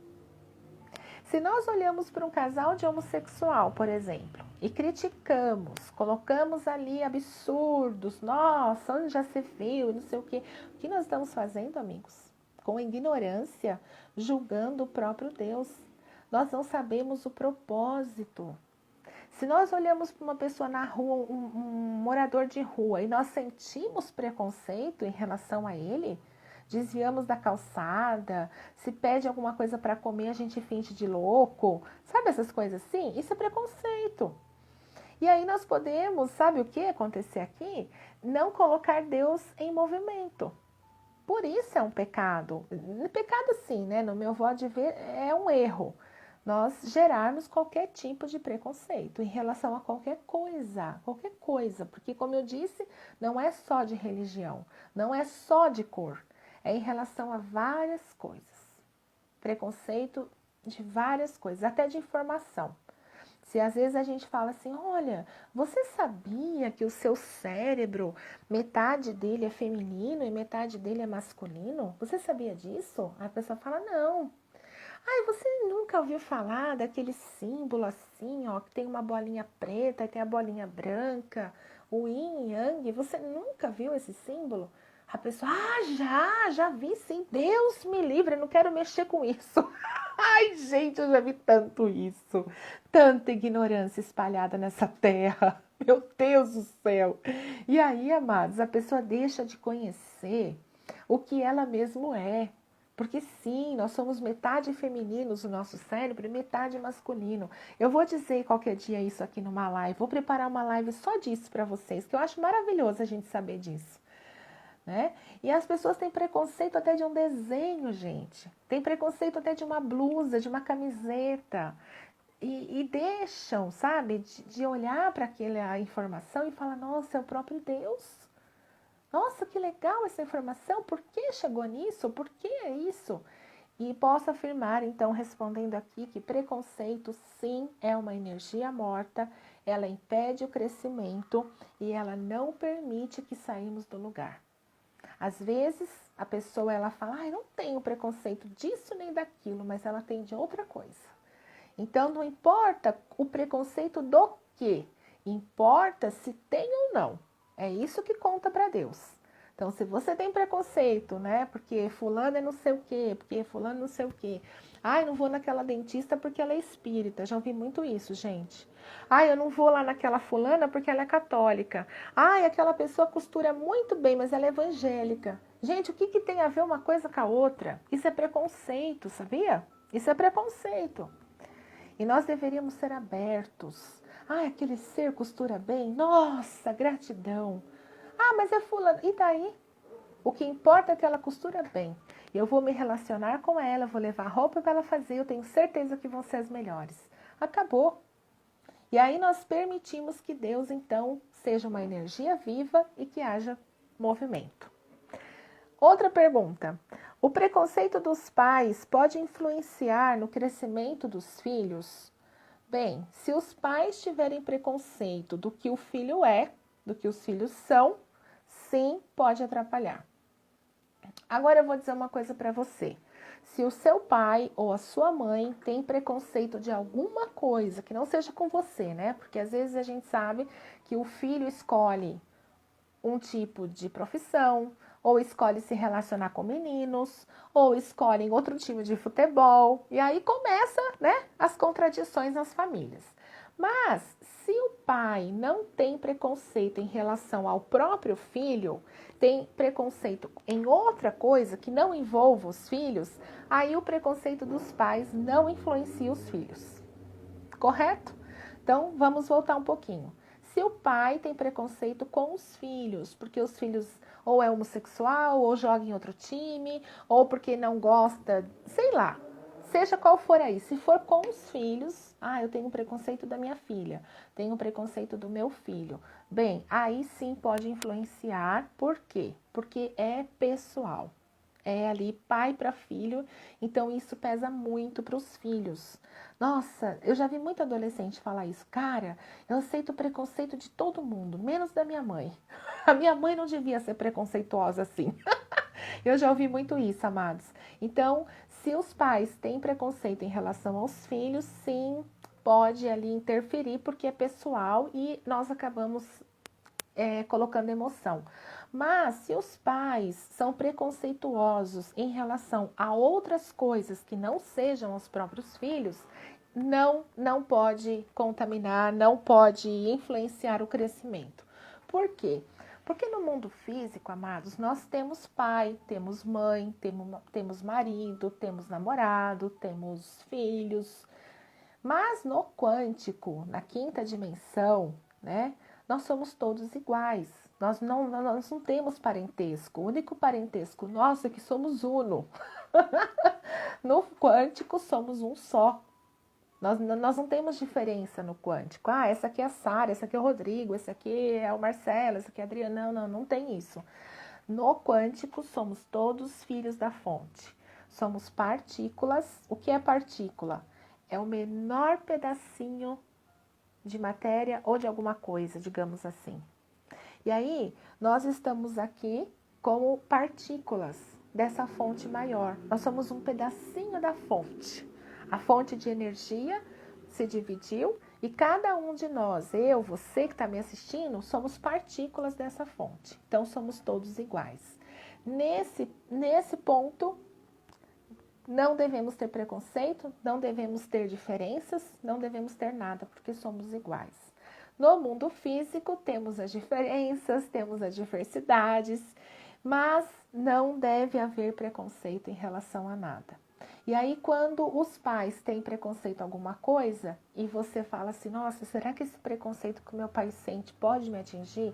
Se nós olhamos para um casal de homossexual, por exemplo, e criticamos, colocamos ali absurdos, nossa, onde já se viu, não sei o que nós estamos fazendo, amigos? Com ignorância, julgando o próprio Deus. Nós não sabemos o propósito. Se nós olhamos para uma pessoa na rua, um morador de rua, e nós sentimos preconceito em relação a ele, desviamos da calçada, se pede alguma coisa para comer, a gente finge de louco, sabe essas coisas assim? Isso é preconceito. E aí nós podemos, sabe o que acontecer aqui? Não colocar Deus em movimento. Por isso é um pecado. Pecado sim, né? No meu modo de ver, é um erro. Nós gerarmos qualquer tipo de preconceito em relação a qualquer coisa, porque como eu disse, não é só de religião, não é só de cor, é em relação a várias coisas. Preconceito de várias coisas, até de informação. Se às vezes a gente fala assim, olha, você sabia que o seu cérebro, metade dele é feminino e metade dele é masculino? Você sabia disso? A pessoa fala, não. Ai, você nunca ouviu falar daquele símbolo assim, ó, que tem uma bolinha preta e tem a bolinha branca, o yin e yang? Você nunca viu esse símbolo? A pessoa, já vi sim. Deus me livre, eu não quero mexer com isso. Ai, gente, eu já vi tanto isso. Tanta ignorância espalhada nessa terra. Meu Deus do céu. E aí, amados, a pessoa deixa de conhecer o que ela mesmo é. Porque sim, nós somos metade femininos no nosso cérebro e metade masculino. Eu vou dizer qualquer dia isso aqui numa live. Vou preparar uma live só disso para vocês, que eu acho maravilhoso a gente saber disso. Né? E as pessoas têm preconceito até de um desenho, gente. Tem preconceito até de uma blusa, de uma camiseta. E deixam, sabe, de olhar para aquela informação e falar, nossa, é o próprio Deus. Nossa, que legal essa informação, por que chegou nisso? Por que é isso? E posso afirmar, então, respondendo aqui, que preconceito, sim, é uma energia morta, ela impede o crescimento e ela não permite que saímos do lugar. Às vezes, a pessoa, ela fala, não tenho preconceito disso nem daquilo, mas ela tem de outra coisa. Então, não importa o preconceito do quê, importa se tem ou não. É isso que conta para Deus. Então, se você tem preconceito, né? Porque fulano é não sei o quê, porque fulano não sei o quê. Ai, não vou naquela dentista porque ela é espírita. Já ouvi muito isso, gente. Ai, eu não vou lá naquela fulana porque ela é católica. Ai, aquela pessoa costura muito bem, mas ela é evangélica. Gente, o que tem a ver uma coisa com a outra? Isso é preconceito, sabia? Isso é preconceito. E nós deveríamos ser abertos. Ah, aquele ser costura bem? Nossa, gratidão. Ah, mas é fulano. E daí? O que importa é que ela costura bem. Eu vou me relacionar com ela, vou levar roupa para ela fazer, eu tenho certeza que vão ser as melhores. Acabou. E aí nós permitimos que Deus, então, seja uma energia viva e que haja movimento. Outra pergunta. O preconceito dos pais pode influenciar no crescimento dos filhos? Bem, se os pais tiverem preconceito do que o filho é, do que os filhos são, sim, pode atrapalhar. Agora eu vou dizer uma coisa para você. Se o seu pai ou a sua mãe tem preconceito de alguma coisa, que não seja com você, né? Porque às vezes a gente sabe que o filho escolhe um tipo de profissão, ou escolhe se relacionar com meninos, ou escolhem outro time de futebol, e aí começa, né, as contradições nas famílias. Mas, Se o pai não tem preconceito em relação ao próprio filho, tem preconceito em outra coisa que não envolva os filhos, aí o preconceito dos pais não influencia os filhos. Correto? Então, vamos voltar um pouquinho. Se o pai tem preconceito com os filhos, porque os filhos ou é homossexual, ou joga em outro time, ou porque não gosta, sei lá, seja qual for aí. Se for com os filhos, eu tenho preconceito da minha filha, tenho preconceito do meu filho. Bem, aí sim pode influenciar. Por quê? Porque é pessoal. É ali pai para filho, então isso pesa muito para os filhos. Nossa, eu já vi muito adolescente falar isso. Cara, eu aceito o preconceito de todo mundo, menos da minha mãe. A minha mãe não devia ser preconceituosa assim. Eu já ouvi muito isso, amados. Então, se os pais têm preconceito em relação aos filhos, sim, pode ali interferir, porque é pessoal e nós acabamos colocando emoção. Mas se os pais são preconceituosos em relação a outras coisas que não sejam os próprios filhos, não pode contaminar, não pode influenciar o crescimento. Por quê? Porque no mundo físico, amados, nós temos pai, temos mãe, temos marido, temos namorado, temos filhos. Mas no quântico, na quinta dimensão, né, nós somos todos iguais. Nós não temos parentesco. O único parentesco nosso é que somos uno. No quântico, somos um só. Nós não temos diferença no quântico. Essa aqui é a Sara, esse aqui é o Rodrigo, esse aqui é o Marcelo, esse aqui é a Adriana. Não tem isso. No quântico, somos todos filhos da fonte. Somos partículas. O que é partícula? É o menor pedacinho de matéria ou de alguma coisa, digamos assim. E aí, nós estamos aqui como partículas dessa fonte maior. Nós somos um pedacinho da fonte. A fonte de energia se dividiu e cada um de nós, eu, você que está me assistindo, somos partículas dessa fonte. Então, somos todos iguais. Nesse ponto, não devemos ter preconceito, não devemos ter diferenças, não devemos ter nada, porque somos iguais. No mundo físico, temos as diferenças, temos as diversidades, mas não deve haver preconceito em relação a nada. E aí, quando os pais têm preconceito em alguma coisa, e você fala assim, nossa, será que esse preconceito que o meu pai sente pode me atingir?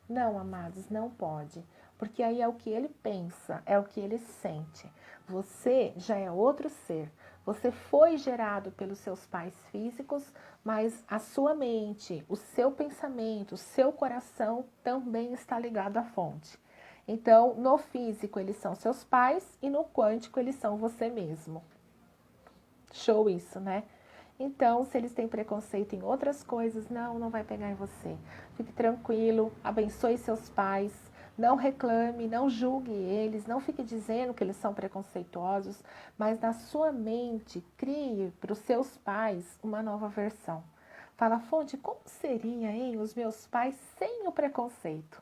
Não, amados, não pode. Porque aí é o que ele pensa, é o que ele sente. Você já é outro ser. Você foi gerado pelos seus pais físicos, mas a sua mente, o seu pensamento, o seu coração também está ligado à fonte. Então, no físico eles são seus pais e no quântico eles são você mesmo. Show isso, né? Então, se eles têm preconceito em outras coisas, não vai pegar em você. Fique tranquilo, abençoe seus pais, não reclame, não julgue eles, não fique dizendo que eles são preconceituosos, mas na sua mente, crie para os seus pais uma nova versão. Fala, fonte, como seria, hein, os meus pais sem o preconceito?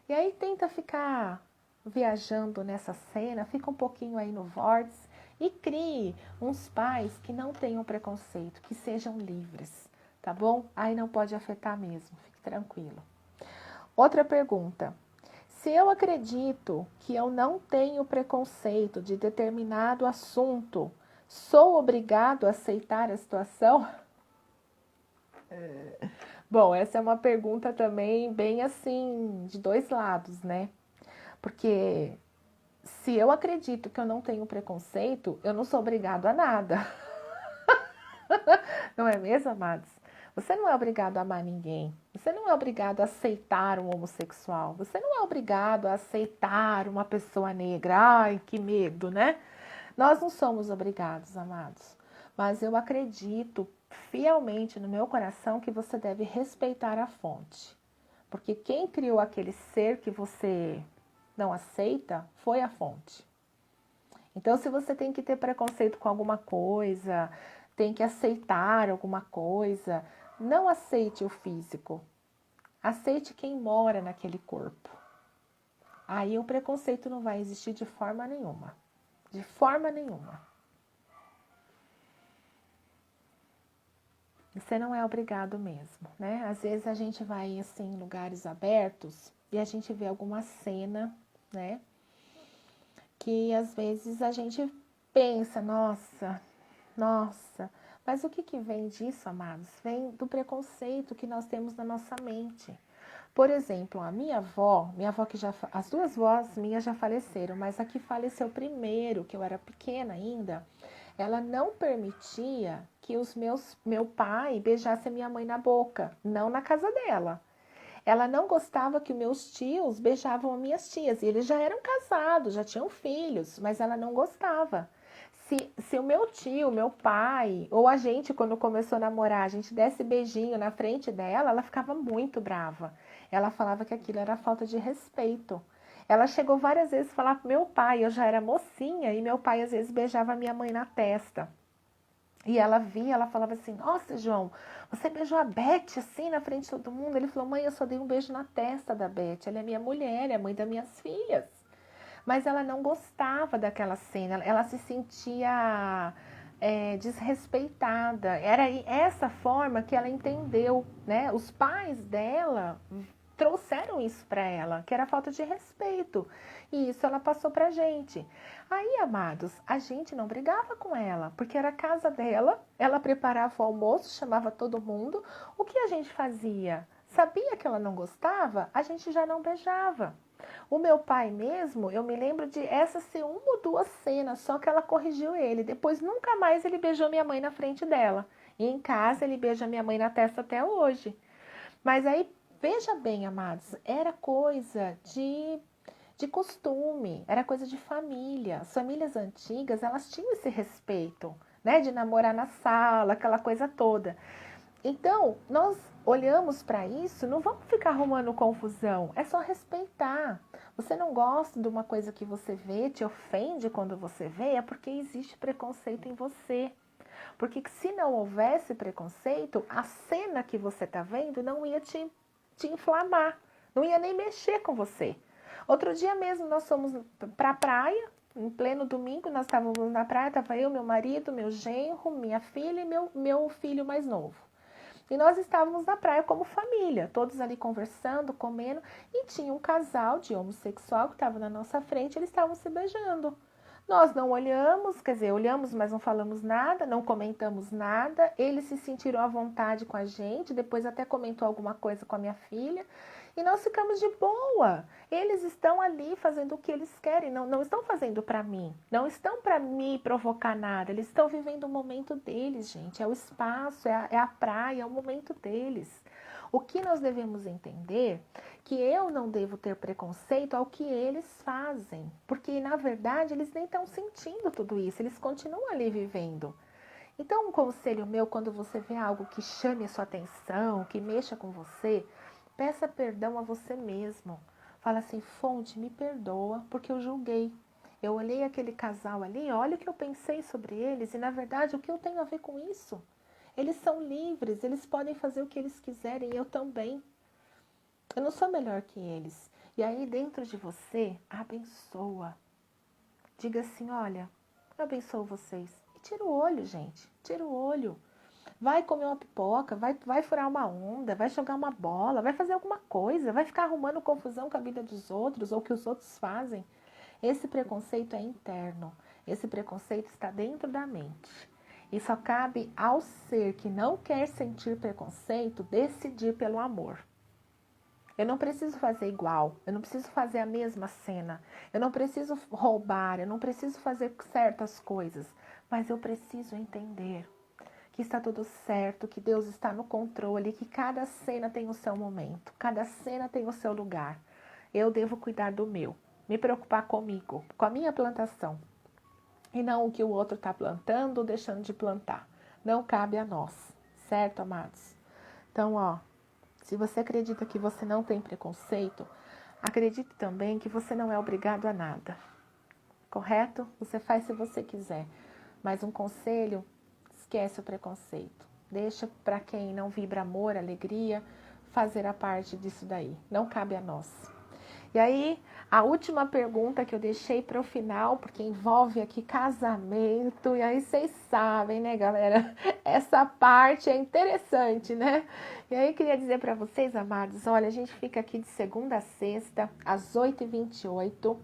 E aí tenta ficar viajando nessa cena, fica um pouquinho aí no vórtice e crie uns pais que não tenham preconceito, que sejam livres, tá bom? Aí não pode afetar mesmo, fique tranquilo. Outra pergunta. Se eu acredito que eu não tenho preconceito de determinado assunto, sou obrigado a aceitar a situação? Bom, essa é uma pergunta também bem assim, de dois lados, né? Porque se eu acredito que eu não tenho preconceito, eu não sou obrigado a nada. Não é mesmo, amados? Você não é obrigado a amar ninguém. Você não é obrigado a aceitar um homossexual. Você não é obrigado a aceitar uma pessoa negra. Ai, que medo, né? Nós não somos obrigados, amados. Mas eu acredito fielmente no meu coração que você deve respeitar a fonte. Porque quem criou aquele ser que você não aceita foi a fonte. Então, se você tem que ter preconceito com alguma coisa, tem que aceitar alguma coisa, não aceite o físico. Aceite quem mora naquele corpo. Aí o preconceito não vai existir de forma nenhuma. De forma nenhuma. Você não é obrigado mesmo, né? Às vezes a gente vai assim em lugares abertos e a gente vê alguma cena, né? Que às vezes a gente pensa, nossa, mas o que que vem disso, amados? Vem do preconceito que nós temos na nossa mente. Por exemplo, a minha avó que as duas vós minhas já faleceram, mas a que faleceu primeiro, que eu era pequena ainda, ela não permitia que meu pai beijasse a minha mãe na boca, não na casa dela. Ela não gostava que meus tios beijavam as minhas tias. E eles já eram casados, já tinham filhos, mas ela não gostava. Se o meu tio, meu pai, ou a gente, quando começou a namorar, a gente desse beijinho na frente dela, ela ficava muito brava. Ela falava que aquilo era falta de respeito. Ela chegou várias vezes a falar pro meu pai, eu já era mocinha, e meu pai às vezes beijava minha mãe na testa. E ela via, ela falava assim, nossa, João, você beijou a Beth assim na frente de todo mundo? Ele falou, mãe, eu só dei um beijo na testa da Beth, ela é minha mulher, é a mãe das minhas filhas. Mas ela não gostava daquela cena, ela se sentia desrespeitada. Era essa forma que ela entendeu, né? Os pais dela trouxeram isso para ela, que era falta de respeito. E isso ela passou pra gente. Aí, amados, a gente não brigava com ela, porque era a casa dela, ela preparava o almoço, chamava todo mundo. O que a gente fazia? Sabia que ela não gostava? A gente já não beijava. O meu pai mesmo, eu me lembro de essa ser uma ou duas cenas, só que ela corrigiu ele. Depois nunca mais ele beijou minha mãe na frente dela. E em casa ele beija minha mãe na testa até hoje. Mas aí, veja bem, amados, era coisa de costume, era coisa de família. As famílias antigas, elas tinham esse respeito, né? De namorar na sala, aquela coisa toda. Então, nós olhamos para isso, não vamos ficar arrumando confusão, é só respeitar. Você não gosta de uma coisa que você vê, te ofende quando você vê, é porque existe preconceito em você. Porque se não houvesse preconceito, a cena que você está vendo não ia te inflamar, não ia nem mexer com você. Outro dia mesmo nós fomos para a praia, em pleno domingo, nós estávamos na praia, estava eu, meu marido, meu genro, minha filha e meu filho mais novo. E nós estávamos na praia como família, todos ali conversando, comendo, e tinha um casal de homossexual que estava na nossa frente, eles estavam se beijando. Nós não olhamos, quer dizer, olhamos, mas não falamos nada, não comentamos nada. Eles se sentiram à vontade com a gente, depois até comentou alguma coisa com a minha filha. E nós ficamos de boa. Eles estão ali fazendo o que eles querem, não estão fazendo para mim, não estão para me provocar nada. Eles estão vivendo o momento deles, gente. É o espaço, é a praia, é o momento deles. O que nós devemos entender que eu não devo ter preconceito ao que eles fazem, porque na verdade eles nem estão sentindo tudo isso, eles continuam ali vivendo. Então, um conselho meu, quando você vê algo que chame a sua atenção, que mexa com você, peça perdão a você mesmo. Fala assim, fonte, me perdoa, porque eu julguei. Eu olhei aquele casal ali, olha o que eu pensei sobre eles, e na verdade o que eu tenho a ver com isso? Eles são livres, eles podem fazer o que eles quiserem, eu também. Eu não sou melhor que eles. E aí dentro de você, abençoa. Diga assim, olha, eu abençoo vocês. E tira o olho, gente. Tira o olho. Vai comer uma pipoca, vai furar uma onda, vai jogar uma bola, vai fazer alguma coisa, vai ficar arrumando confusão com a vida dos outros ou que os outros fazem. Esse preconceito é interno. Esse preconceito está dentro da mente. E só cabe ao ser que não quer sentir preconceito decidir pelo amor. Eu não preciso fazer igual, eu não preciso fazer a mesma cena, eu não preciso roubar, eu não preciso fazer certas coisas, mas eu preciso entender que está tudo certo, que Deus está no controle, que cada cena tem o seu momento, cada cena tem o seu lugar. Eu devo cuidar do meu, me preocupar comigo, com a minha plantação, e não o que o outro está plantando ou deixando de plantar. Não cabe a nós, certo, amados? Então, ó, se você acredita que você não tem preconceito, acredite também que você não é obrigado a nada. Correto? Você faz se você quiser. Mas um conselho, esquece o preconceito. Deixa para quem não vibra amor, alegria, fazer a parte disso daí. Não cabe a nós. E aí, a última pergunta que eu deixei para o final, porque envolve aqui casamento, e aí vocês sabem, né, galera? Essa parte é interessante, né? E aí, queria dizer para vocês, amados, olha, a gente fica aqui de segunda a sexta, às 8h28,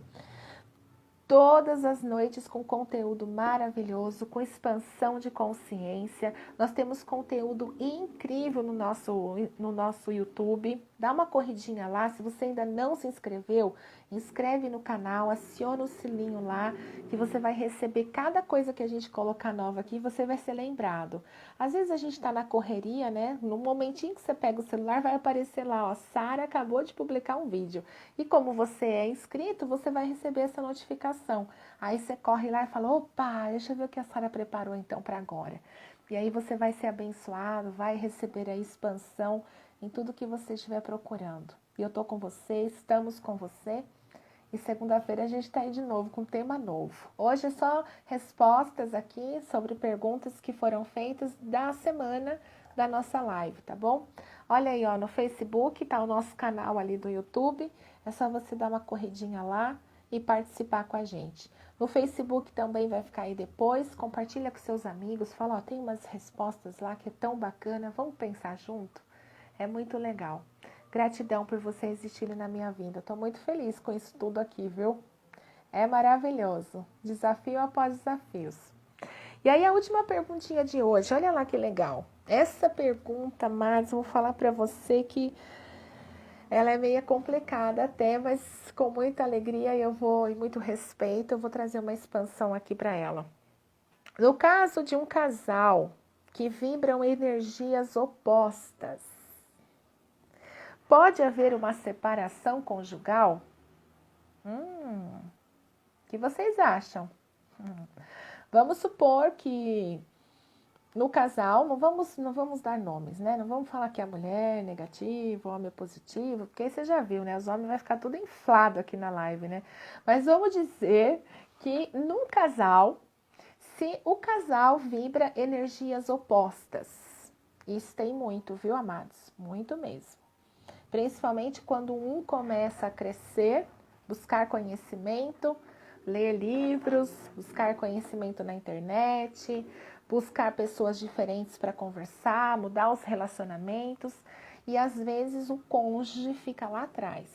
todas as noites com conteúdo maravilhoso, com expansão de consciência. Nós temos conteúdo incrível no nosso YouTube. Dá uma corridinha lá. Se você ainda não se inscreveu, inscreve no canal, aciona o sininho lá, que você vai receber cada coisa que a gente colocar nova aqui, você vai ser lembrado. Às vezes a gente está na correria, né? No momentinho que você pega o celular, vai aparecer lá, ó, Sara acabou de publicar um vídeo. E como você é inscrito, você vai receber essa notificação. Aí você corre lá e fala, opa, deixa eu ver o que a Sara preparou então para agora. E aí você vai ser abençoado, vai receber a expansão em tudo que você estiver procurando. E eu tô com você, estamos com você. E segunda-feira a gente está aí de novo com um tema novo. Hoje é só respostas aqui sobre perguntas que foram feitas da semana da nossa live, tá bom? Olha aí, ó, no Facebook tá o nosso canal ali do YouTube. É só você dar uma corridinha lá e participar com a gente. No Facebook também vai ficar aí depois. Compartilha com seus amigos. Fala, ó, tem umas respostas lá que é tão bacana. Vamos pensar junto? É muito legal. Gratidão por você existir na minha vida. Estou muito feliz com isso tudo aqui, viu? É maravilhoso. Desafio após desafios. E aí a última perguntinha de hoje. Olha lá que legal. Essa pergunta, mas vou falar para você que ela é meio complicada até, mas com muita alegria e muito respeito, eu vou trazer uma expansão aqui para ela. No caso de um casal que vibram energias opostas, pode haver uma separação conjugal? O que vocês acham? Vamos supor que no casal, não vamos dar nomes, né? Não vamos falar que a mulher é negativa, o homem é positivo, porque aí você já viu, né? Os homens vai ficar tudo inflado aqui na live, né? Mas vamos dizer que num casal, se o casal vibra energias opostas, isso tem muito, viu, amados? Muito mesmo. Principalmente quando um começa a crescer, buscar conhecimento, ler livros, buscar conhecimento na internet, buscar pessoas diferentes para conversar, mudar os relacionamentos e às vezes o cônjuge fica lá atrás.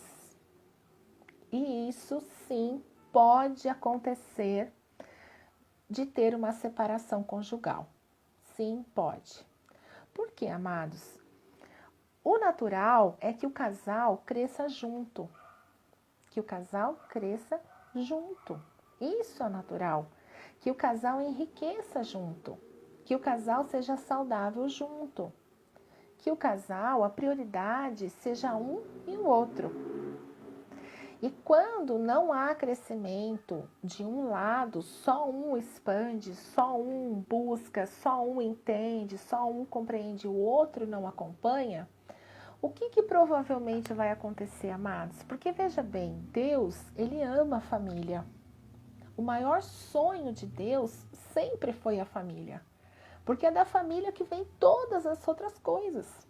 E isso sim pode acontecer de ter uma separação conjugal. Sim, pode. Por quê, amados? O natural é que o casal cresça junto. Que o casal cresça junto. Isso é natural. Que o casal enriqueça junto. Que o casal seja saudável junto. Que o casal, a prioridade seja um e o outro. E quando não há crescimento de um lado, só um expande, só um busca, só um entende, só um compreende, o outro não acompanha, o que provavelmente vai acontecer, amados? Porque veja bem, Deus, ele ama a família. O maior sonho de Deus sempre foi a família. Porque é da família que vem todas as outras coisas.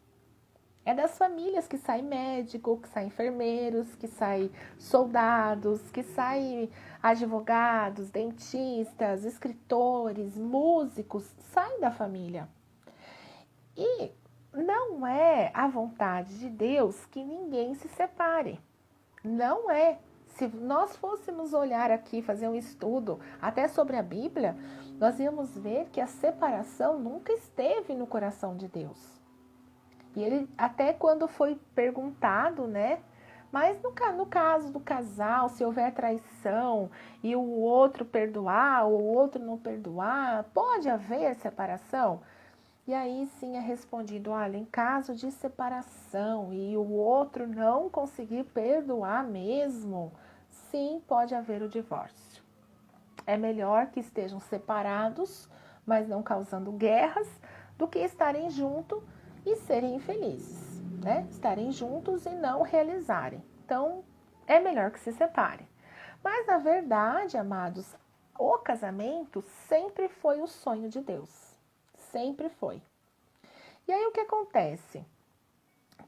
É das famílias que sai médico, que sai enfermeiros, que sai soldados, que sai advogados, dentistas, escritores, músicos, sai da família. E não é a vontade de Deus que ninguém se separe. Não é. Se nós fôssemos olhar aqui, fazer um estudo até sobre a Bíblia, nós íamos ver que a separação nunca esteve no coração de Deus. E ele, até quando foi perguntado, né? Mas no caso do casal, se houver traição e o outro perdoar ou o outro não perdoar, pode haver separação? E aí sim é respondido, olha, em caso de separação e o outro não conseguir perdoar mesmo, sim, pode haver o divórcio. É melhor que estejam separados, mas não causando guerras, do que estarem juntos e serem infelizes, né? Estarem juntos e não realizarem. Então, é melhor que se separem. Mas, na verdade, amados, o casamento sempre foi o sonho de Deus. Sempre foi. E aí o que acontece?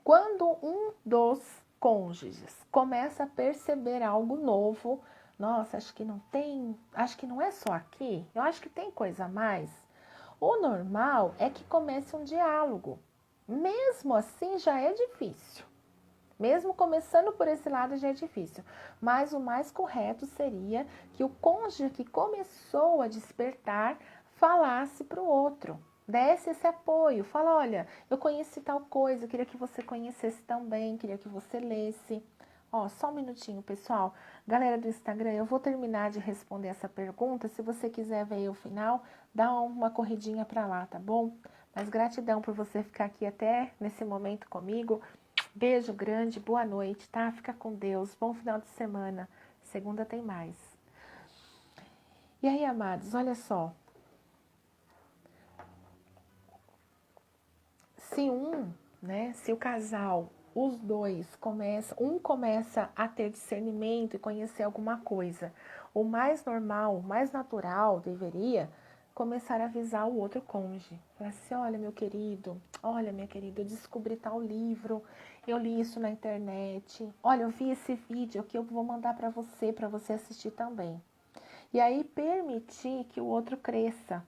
Quando um dos cônjuges começam a perceber algo novo, nossa, acho que não é só aqui, eu acho que tem coisa a mais. O normal é que comece um diálogo. Mesmo assim já é difícil. Mesmo começando por esse lado já é difícil. Mas o mais correto seria que o cônjuge que começou a despertar falasse para o outro. Desse esse apoio. Fala, olha, eu conheci tal coisa, queria que você conhecesse também, queria que você lesse. Ó, só um minutinho, pessoal. Galera do Instagram, eu vou terminar de responder essa pergunta. Se você quiser ver o final, dá uma corridinha para lá, tá bom? Mas gratidão por você ficar aqui até nesse momento comigo. Beijo grande, boa noite, tá? Fica com Deus, bom final de semana. Segunda tem mais. E aí, amados, olha só. Se o casal, os dois começa a ter discernimento e conhecer alguma coisa, o mais normal, o mais natural deveria começar a avisar o outro cônjuge. Falar assim, olha meu querido, olha minha querida, eu descobri tal livro, eu li isso na internet, olha, eu vi esse vídeo que eu vou mandar para você assistir também. E aí permitir que o outro cresça,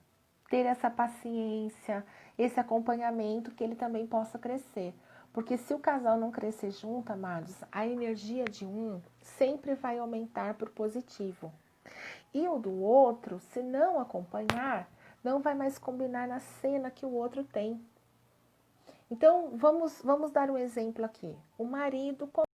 ter essa paciência, esse acompanhamento, que ele também possa crescer. Porque se o casal não crescer junto, amados, a energia de um sempre vai aumentar por positivo. E o do outro, se não acompanhar, não vai mais combinar na cena que o outro tem. Então, vamos dar um exemplo aqui. O marido